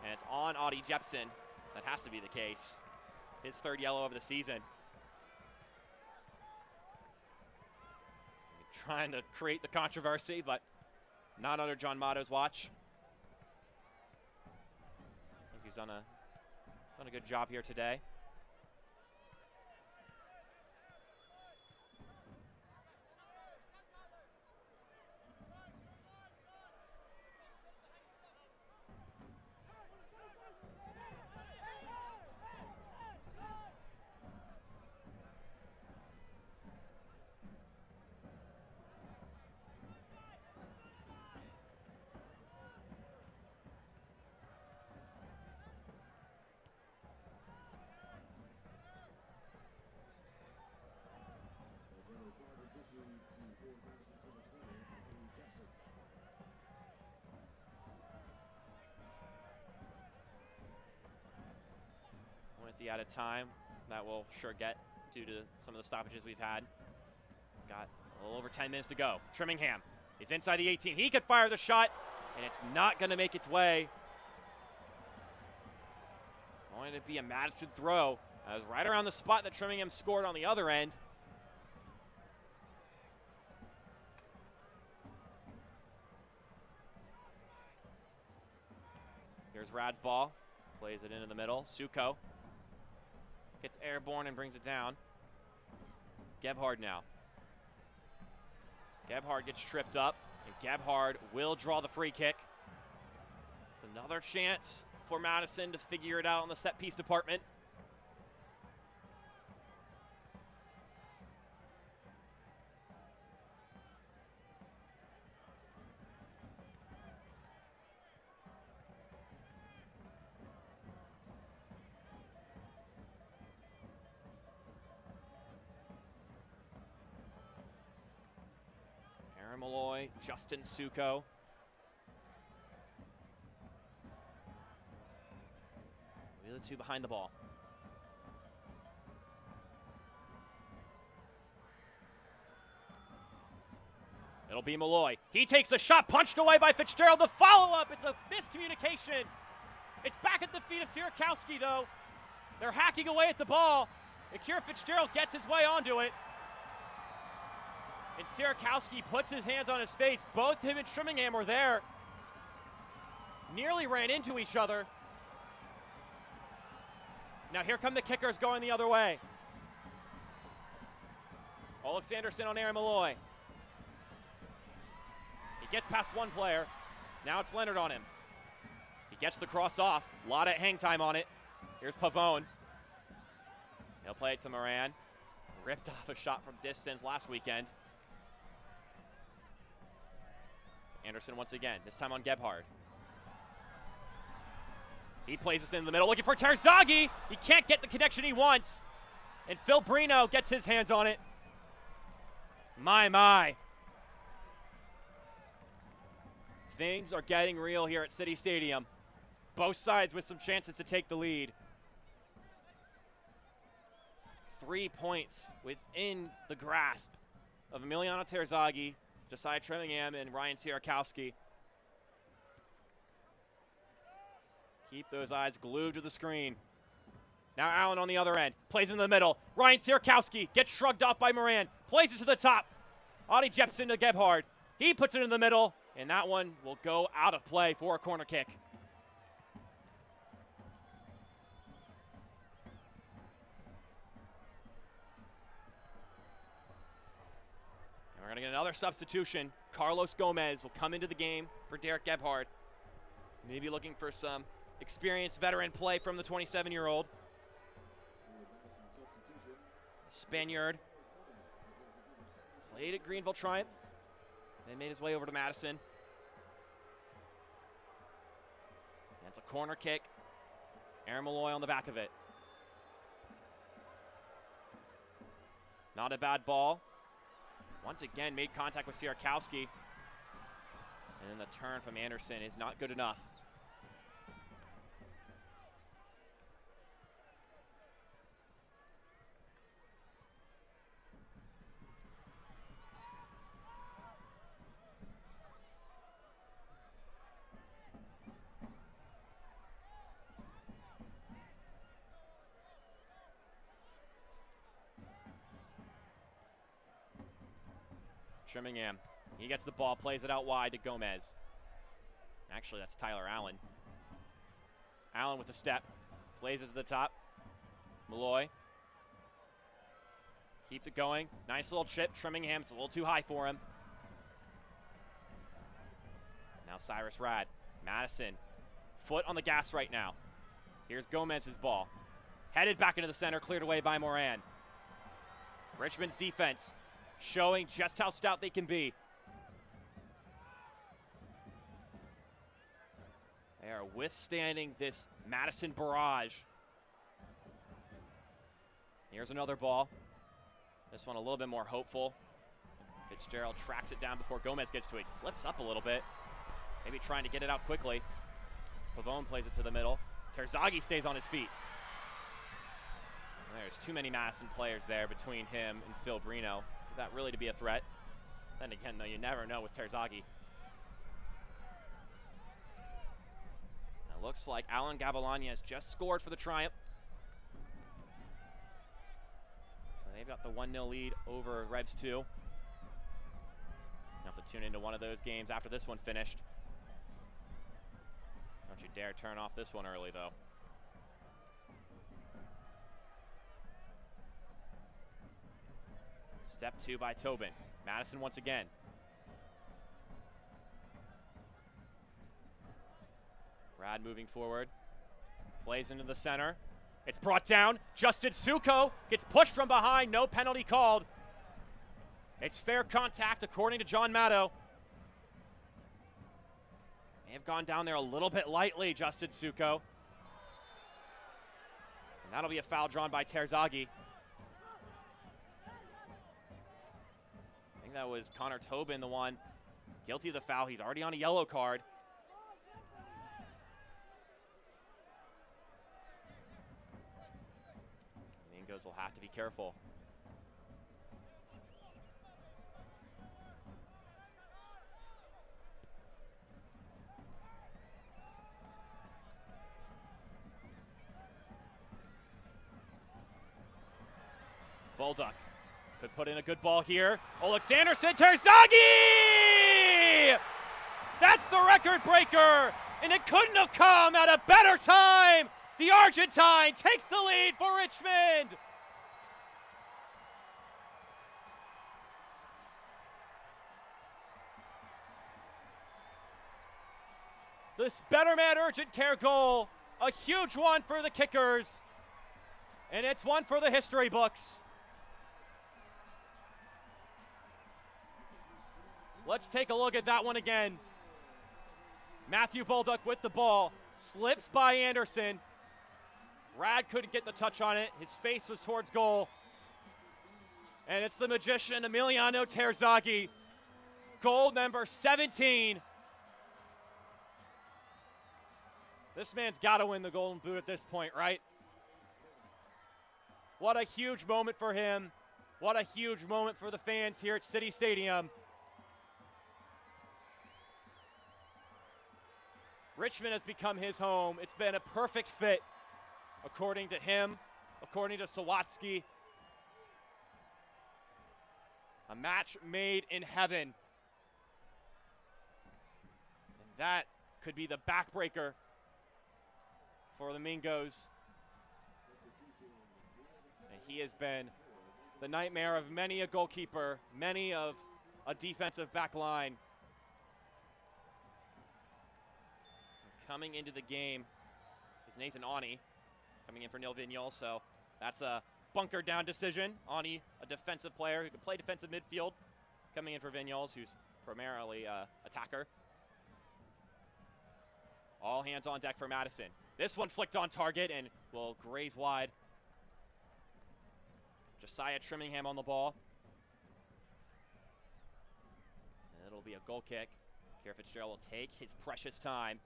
and it's on Audie Jepson. That has to be the case. His third yellow of the season. Trying to create the controversy, but not under John Motto's watch. I think he's done a good job here today. At the added time, that will sure get due to some of the stoppages we've had. Got a little over 10 minutes to go. Trimmingham is inside the 18. He could fire the shot, and it's not going to make its way. It's going to be a Madison throw. That was right around the spot that Trimmingham scored on the other end. Here's Rad's ball. Plays it into the middle. Suko gets airborne and brings it down. Gebhard now. Gebhard gets tripped up, and Gebhard will draw the free kick. It's another chance for Madison to figure it out in the set piece department. Malloy, Justin Suko. We're the two behind the ball. It'll be Malloy. He takes the shot, punched away by Fitzgerald. The follow-up, it's a miscommunication. It's back at the feet of Sierakowski, though. They're hacking away at the ball. Akira Fitzgerald gets his way onto it. And Sierakowski puts his hands on his face. Both him and Trimmingham were there. Nearly ran into each other. Now here come the kickers going the other way. Alexanderson on Aaron Malloy. He gets past one player. Now it's Leonard on him. He gets the cross off. A lot of hang time on it. Here's Pavone. He'll play it to Moran. Ripped off a shot from distance last weekend. Anderson once again, this time on Gebhard. He plays this in the middle, looking for Terzaghi. He can't get the connection he wants. And Phil Brino gets his hands on it. My. Things are getting real here at City Stadium. Both sides with some chances to take the lead. 3 points within the grasp of Emiliano Terzaghi, Josiah Trimmingham, and Ryan Sierakowski. Keep those eyes glued to the screen. Now Allen on the other end. Plays in the middle. Ryan Sierakowski gets shrugged off by Moran. Plays it to the top. Audie Jepson to Gebhard. He puts it in the middle, and that one will go out of play for a corner kick. And we're going to get another substitution. Carlos Gomez will come into the game for Derek Gebhard. Maybe looking for some experienced veteran play from the 27-year-old. Spaniard played at Greenville Triumph, then made his way over to Madison. It's a corner kick. Aaron Malloy on the back of it. Not a bad ball. Once again, made contact with Sierkowski. And then the turn from Anderson is not good enough. Trimmingham, he gets the ball, plays it out wide to Gomez. Actually, that's Tyler Allen. Allen with a step, plays it to the top. Malloy keeps it going. Nice little chip. Trimmingham, it's a little too high for him. Now Cyrus Rad. Madison, foot on the gas right now. Here's Gomez's ball. Headed back into the center, cleared away by Moran. Richmond's defense showing just how stout they can be. They are withstanding this Madison barrage. Here's another ball. This one a little bit more hopeful. Fitzgerald tracks it down before Gomez gets to it. Slips up a little bit. Maybe trying to get it out quickly. Pavone plays it to the middle. Terzaghi stays on his feet. There's too many Madison players there between him and Phil Brino for that really to be a threat. Then again, though, you never know with Terzaghi. It looks like Alan Gavilani has just scored for the Triumph. So they've got the 1-0 lead over Revs 2. You'll have to tune into one of those games after this one's finished. Don't you dare turn off this one early, though. Step 2 by Tobin. Madison once again. Rad moving forward. Plays into the center. It's brought down. Justin Suko gets pushed from behind. No penalty called. It's fair contact according to John Maddow. May have gone down there a little bit lightly, Justin Suko. And that'll be a foul drawn by Terzaghi. I think that was Connor Tobin, the one guilty of the foul. He's already on a yellow card. Mingos will have to be careful. Bolduc could put in a good ball here. Alexanderson, Terzaghi! That's the record breaker, and it couldn't have come at a better time. The Argentine takes the lead for Richmond. This Better Man Urgent Care goal, a huge one for the Kickers, and it's one for the history books. Let's take a look at that one again. Matthew Bolduc with the ball, slips by Anderson. Rad couldn't get the touch on it. His face was towards goal. And it's the magician, Emiliano Terzaghi. Goal number 17. This man's got to win the Golden Boot at this point, right? What a huge moment for him. What a huge moment for the fans here at City Stadium. Richmond has become his home. It's been a perfect fit, according to him, according to Sawatsky. A match made in heaven. And that could be the backbreaker for the Mingos. And he has been the nightmare of many a goalkeeper, many of a defensive back line. Coming into the game is Nathan Awney, coming in for Neil Vigneault, so that's a bunker down decision. Awney, a defensive player who can play defensive midfield, coming in for Vigneault, who's primarily attacker. All hands on deck for Madison. This one flicked on target and will graze wide. Josiah Trimmingham on the ball. And it'll be a goal kick. Kerr Fitzgerald will take his precious time.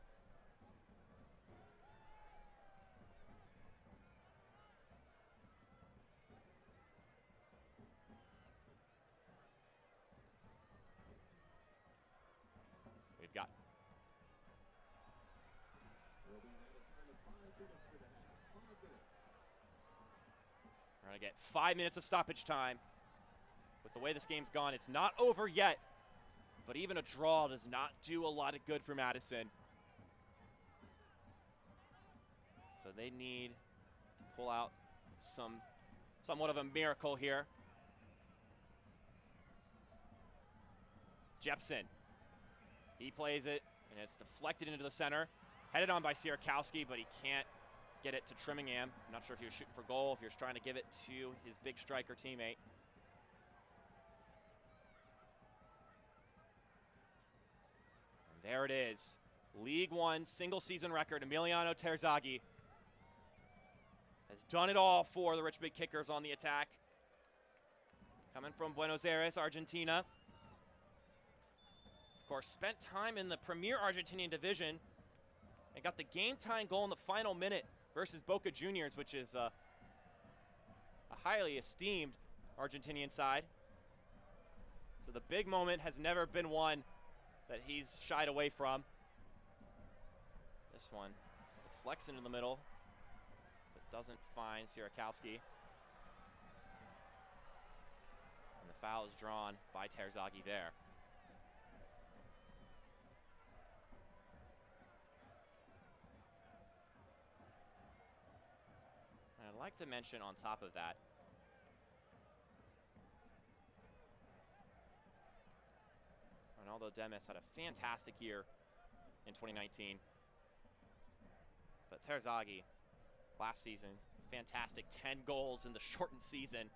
We've got we're going to get 5 minutes of stoppage time. With the way this game's gone, it's not over yet. But even a draw does not do a lot of good for Madison. So they need to pull out somewhat of a miracle here. Jepson. He plays it, and it's deflected into the center. Headed on by Sierakowski, but he can't get it to Trimmingham. I'm not sure if he was shooting for goal, if he was trying to give it to his big striker teammate. And there it is. League One single season record. Emiliano Terzaghi has done it all for the Richmond Kickers on the attack. Coming from Buenos Aires, Argentina. Of course, spent time in the Premier Argentinian division and got the game-tying goal in the final minute versus Boca Juniors, which is a highly esteemed Argentinian side. So the big moment has never been one that he's shied away from. This one deflects into the middle, but doesn't find Sierakowski. And the foul is drawn by Terzaghi there. I'd like to mention on top of that, Ronaldo Demis had a fantastic year in 2019. But Terzaghi, last season, fantastic 10 goals in the shortened season,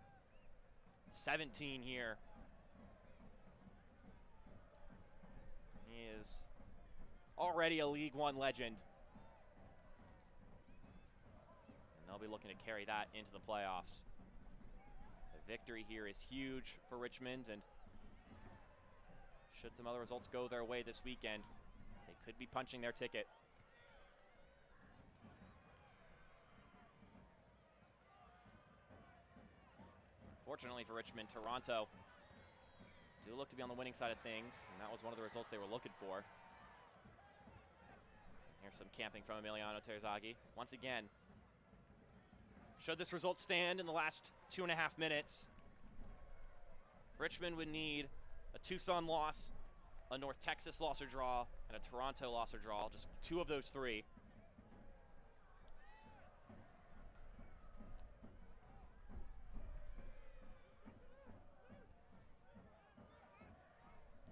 17 here. He is already a League One legend. They'll be looking to carry that into the playoffs. The victory here is huge for Richmond, and should some other results go their way this weekend, they could be punching their ticket. Fortunately for Richmond, Toronto do look to be on the winning side of things, and that was one of the results they were looking for. Here's some camping from Emiliano Terzaghi. Once again, should this result stand in the last 2.5 minutes, Richmond would need a Tucson loss, a North Texas loss or draw, and a Toronto loss or draw, just 2 of those 3.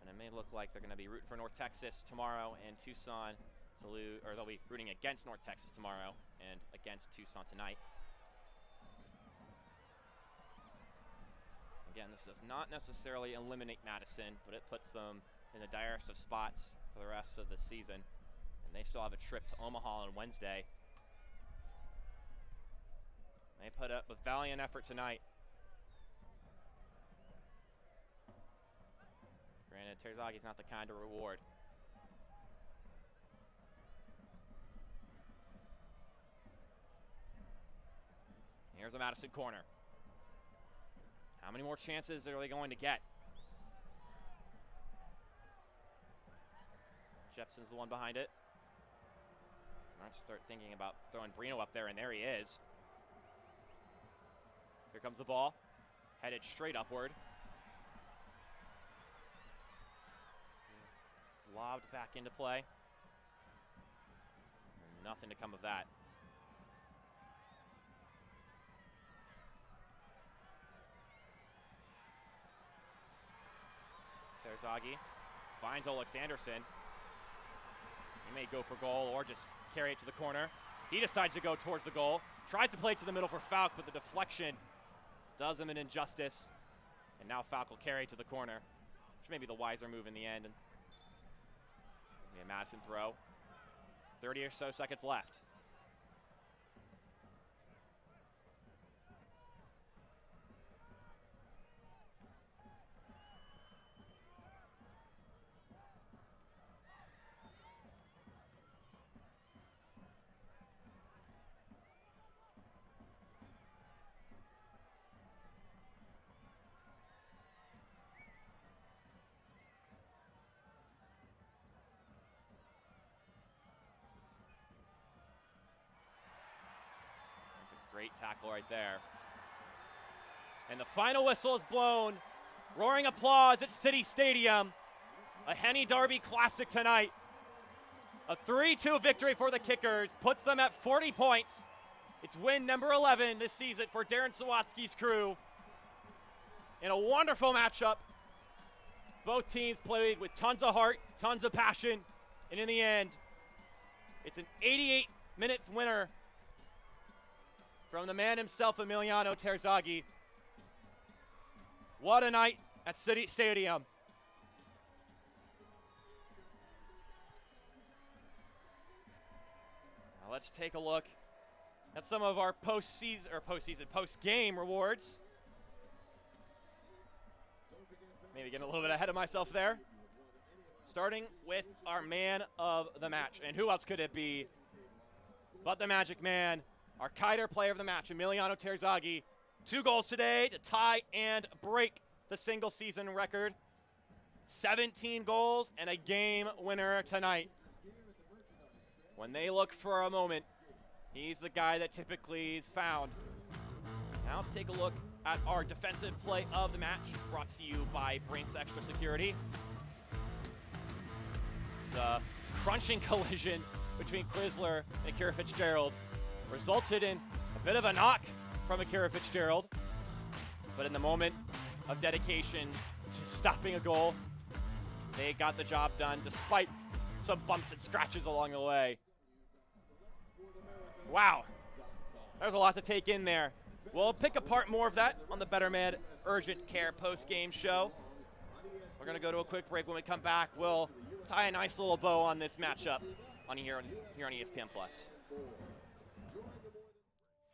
And it may look like they're going to be rooting for North Texas tomorrow and Tucson to lose, or they'll be rooting against North Texas tomorrow and against Tucson tonight. Again, this does not necessarily eliminate Madison, but it puts them in the direst of spots for the rest of the season. And they still have a trip to Omaha on Wednesday. They put up a valiant effort tonight. Granted, Terzaghi's not the kind of reward. Here's a Madison corner. How many more chances are they going to get? Jepson's the one behind it. Might start thinking about throwing Brino up there, and there he is. Here comes the ball, headed straight upward. Lobbed back into play. Nothing to come of that. Terzaghi finds Alexanderson. He may go for goal or just carry it to the corner. He decides to go towards the goal. Tries to play it to the middle for Falk, but the deflection does him an injustice. And now Falk will carry to the corner, which may be the wiser move in the end. And maybe a Madison throw. 30 or so seconds left. Great tackle right there. And the final whistle is blown. Roaring applause at City Stadium. A Henny Derby classic tonight. A 3-2 victory for the Kickers puts them at 40 points. It's win number 11 this season for Darren Sawatsky's crew. In a wonderful matchup. Both teams played with tons of heart, tons of passion, and in the end, it's an 88-minute winner from the man himself, Emiliano Terzaghi. What a night at City Stadium. Now let's take a look at some of our post-game rewards. Maybe getting a little bit ahead of myself there. Starting with our man of the match. And who else could it be but the Magic Man, our Kiter player of the match, Emiliano Terzaghi. 2 goals today to tie and break the single season record. 17 goals and a game winner tonight. When they look for a moment, he's the guy that typically is found. Now let's take a look at our defensive play of the match, brought to you by Brinks Extra Security. It's a crunching collision between Chrysler and Akira Fitzgerald resulted in a bit of a knock from Akira Fitzgerald, but in the moment of dedication to stopping a goal, they got the job done despite some bumps and scratches along the way. Wow, there's a lot to take in there. We'll pick apart more of that on the Better Med Urgent Care post-game show. We're gonna go to a quick break. When we come back, we'll tie a nice little bow on this matchup here on ESPN+.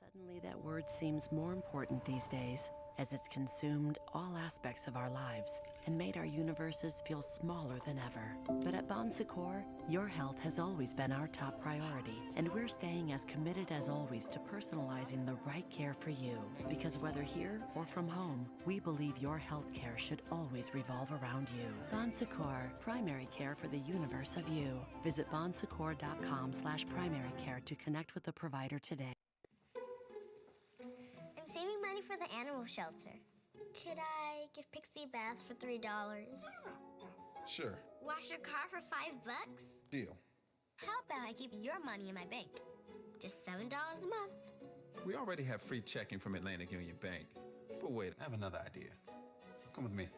Suddenly that word seems more important these days, as it's consumed all aspects of our lives and made our universes feel smaller than ever. But at Bon Secours, your health has always been our top priority, and we're staying as committed as always to personalizing the right care for you. Because whether here or from home, we believe your health care should always revolve around you. Bon Secours, primary care for the universe of you. Visit bonsecours.com/primary care to connect with the provider today. I'm saving money for the animal shelter. Could I give Pixie a bath for $3? Sure. Wash your car for $5? Deal. How about I keep your money in my bank? Just $7 a month. We already have free checking from Atlantic Union Bank. But wait, I have another idea. Come with me.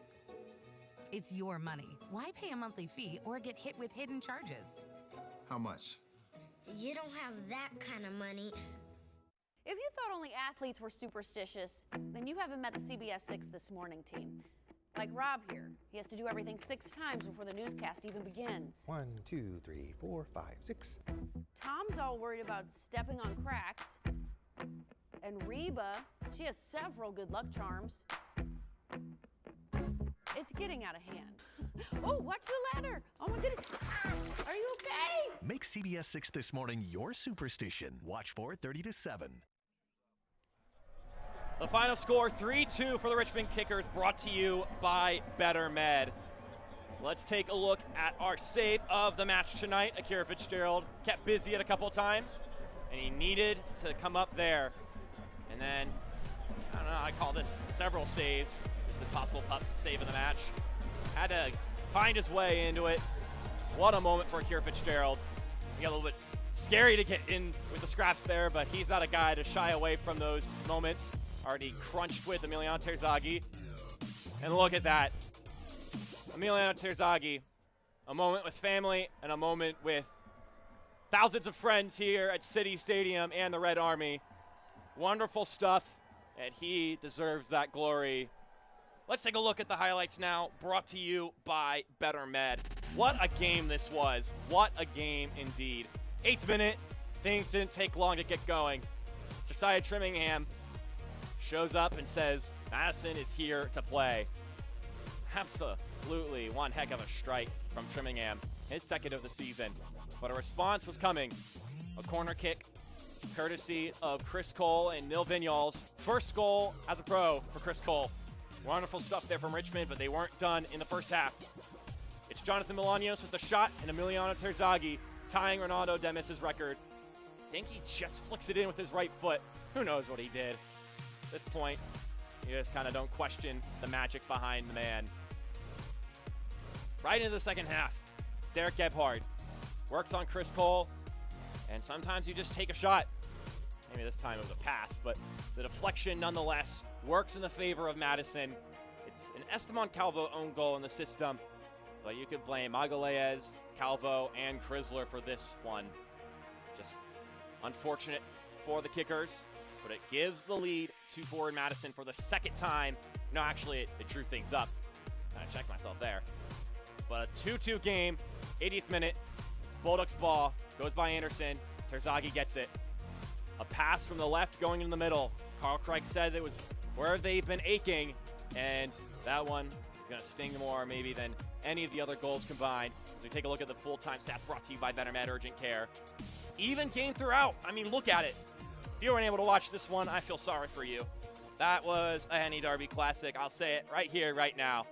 It's your money. Why pay a monthly fee or get hit with hidden charges? How much? You don't have that kind of money. If you thought only athletes were superstitious, then you haven't met the CBS 6 This Morning team. Like Rob here. He has to do everything 6 times before the newscast even begins. 1, 2, 3, 4, 5, 6. Tom's all worried about stepping on cracks. And Reba, she has several good luck charms. It's getting out of hand. Oh, watch the ladder. Oh my goodness. Are you okay? Make CBS 6 This Morning your superstition. Watch 4:30 to 7. The final score, 3-2 for the Richmond Kickers, brought to you by Better Med. Let's take a look at our save of the match tonight. Akira Fitzgerald kept busy at a couple times, and he needed to come up there. And then, I don't know, I call this several saves. This is possible Pup's save of the match. Had to find his way into it. What a moment for Akira Fitzgerald. He got a little bit scary to get in with the scraps there, but he's not a guy to shy away from those moments. Already crunched with Emiliano Terzaghi. And look at that. Emiliano Terzaghi, a moment with family and a moment with thousands of friends here at City Stadium and the Red Army. Wonderful stuff, and he deserves that glory. Let's take a look at the highlights now, brought to you by Better Med. What a game this was. What a game indeed. 8th minute, things didn't take long to get going. Josiah Trimmingham shows up and says, Madison is here to play. Absolutely one heck of a strike from Trimmingham, his second of the season. But a response was coming. A corner kick, courtesy of Chris Cole and Nil Vinyals. First goal as a pro for Chris Cole. Wonderful stuff there from Richmond, but they weren't done in the first half. It's Jonathan Melanios with the shot and Emiliano Terzaghi tying Ronaldo Demis's record. I think he just flicks it in with his right foot. Who knows what he did? At this point, you just kind of don't question the magic behind the man. Right into the second half, Derek Gebhard works on Chris Cole, and sometimes you just take a shot. Maybe this time it was a pass, but the deflection nonetheless works in the favor of Madison. It's an Esteban Calvo own goal in the system, but you could blame Magalhaes, Calvo, and Chrysler for this one. Just unfortunate for the kickers, but it gives the lead to forward Madison for the second time. No, actually, it drew things up. I checked myself there. But a 2-2 game, 80th minute, Bulldogs ball, goes by Anderson, Terzaghi gets it. A pass from the left going in the middle. Carl Craig said it was where they've been aching, and that one is going to sting more maybe than any of the other goals combined. As we take a look at the full-time stats brought to you by Better Med Urgent Care. Even game throughout. I mean, look at it. If you weren't able to watch this one, I feel sorry for you. That was a Henny Derby classic. I'll say it right here, right now.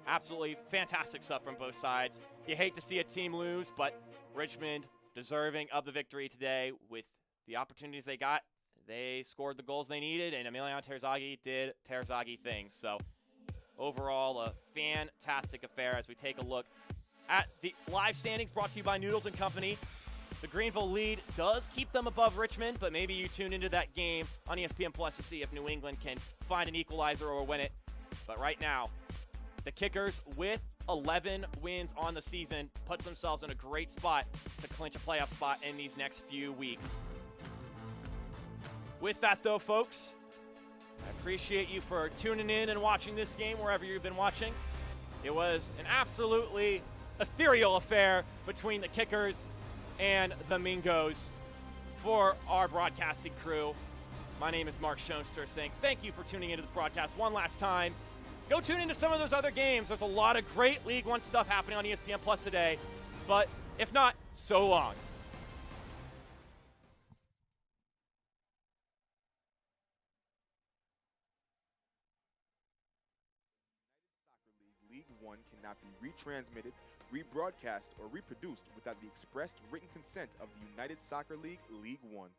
Absolutely fantastic stuff from both sides. You hate to see a team lose, but Richmond deserving of the victory today with the opportunities they got. They scored the goals they needed, and Emiliano Terzaghi did Terzaghi things. So overall, a fantastic affair as we take a look at the live standings brought to you by Noodles & Company. The Greenville lead does keep them above Richmond, but maybe you tune into that game on ESPN Plus to see if New England can find an equalizer or win it. But right now, the Kickers, with 11 wins on the season, puts themselves in a great spot to clinch a playoff spot in these next few weeks. With that, though, folks, I appreciate you for tuning in and watching this game wherever you've been watching. It was an absolutely ethereal affair between the Kickers and the Mingos. For our broadcasting crew, my name is Mark Schoenster saying thank you for tuning into this broadcast one last time. Go tune into some of those other games. There's a lot of great League One stuff happening on ESPN Plus today. But if not, so long. League One cannot be retransmitted, rebroadcast, or reproduced without the expressed written consent of the United Soccer League, League One.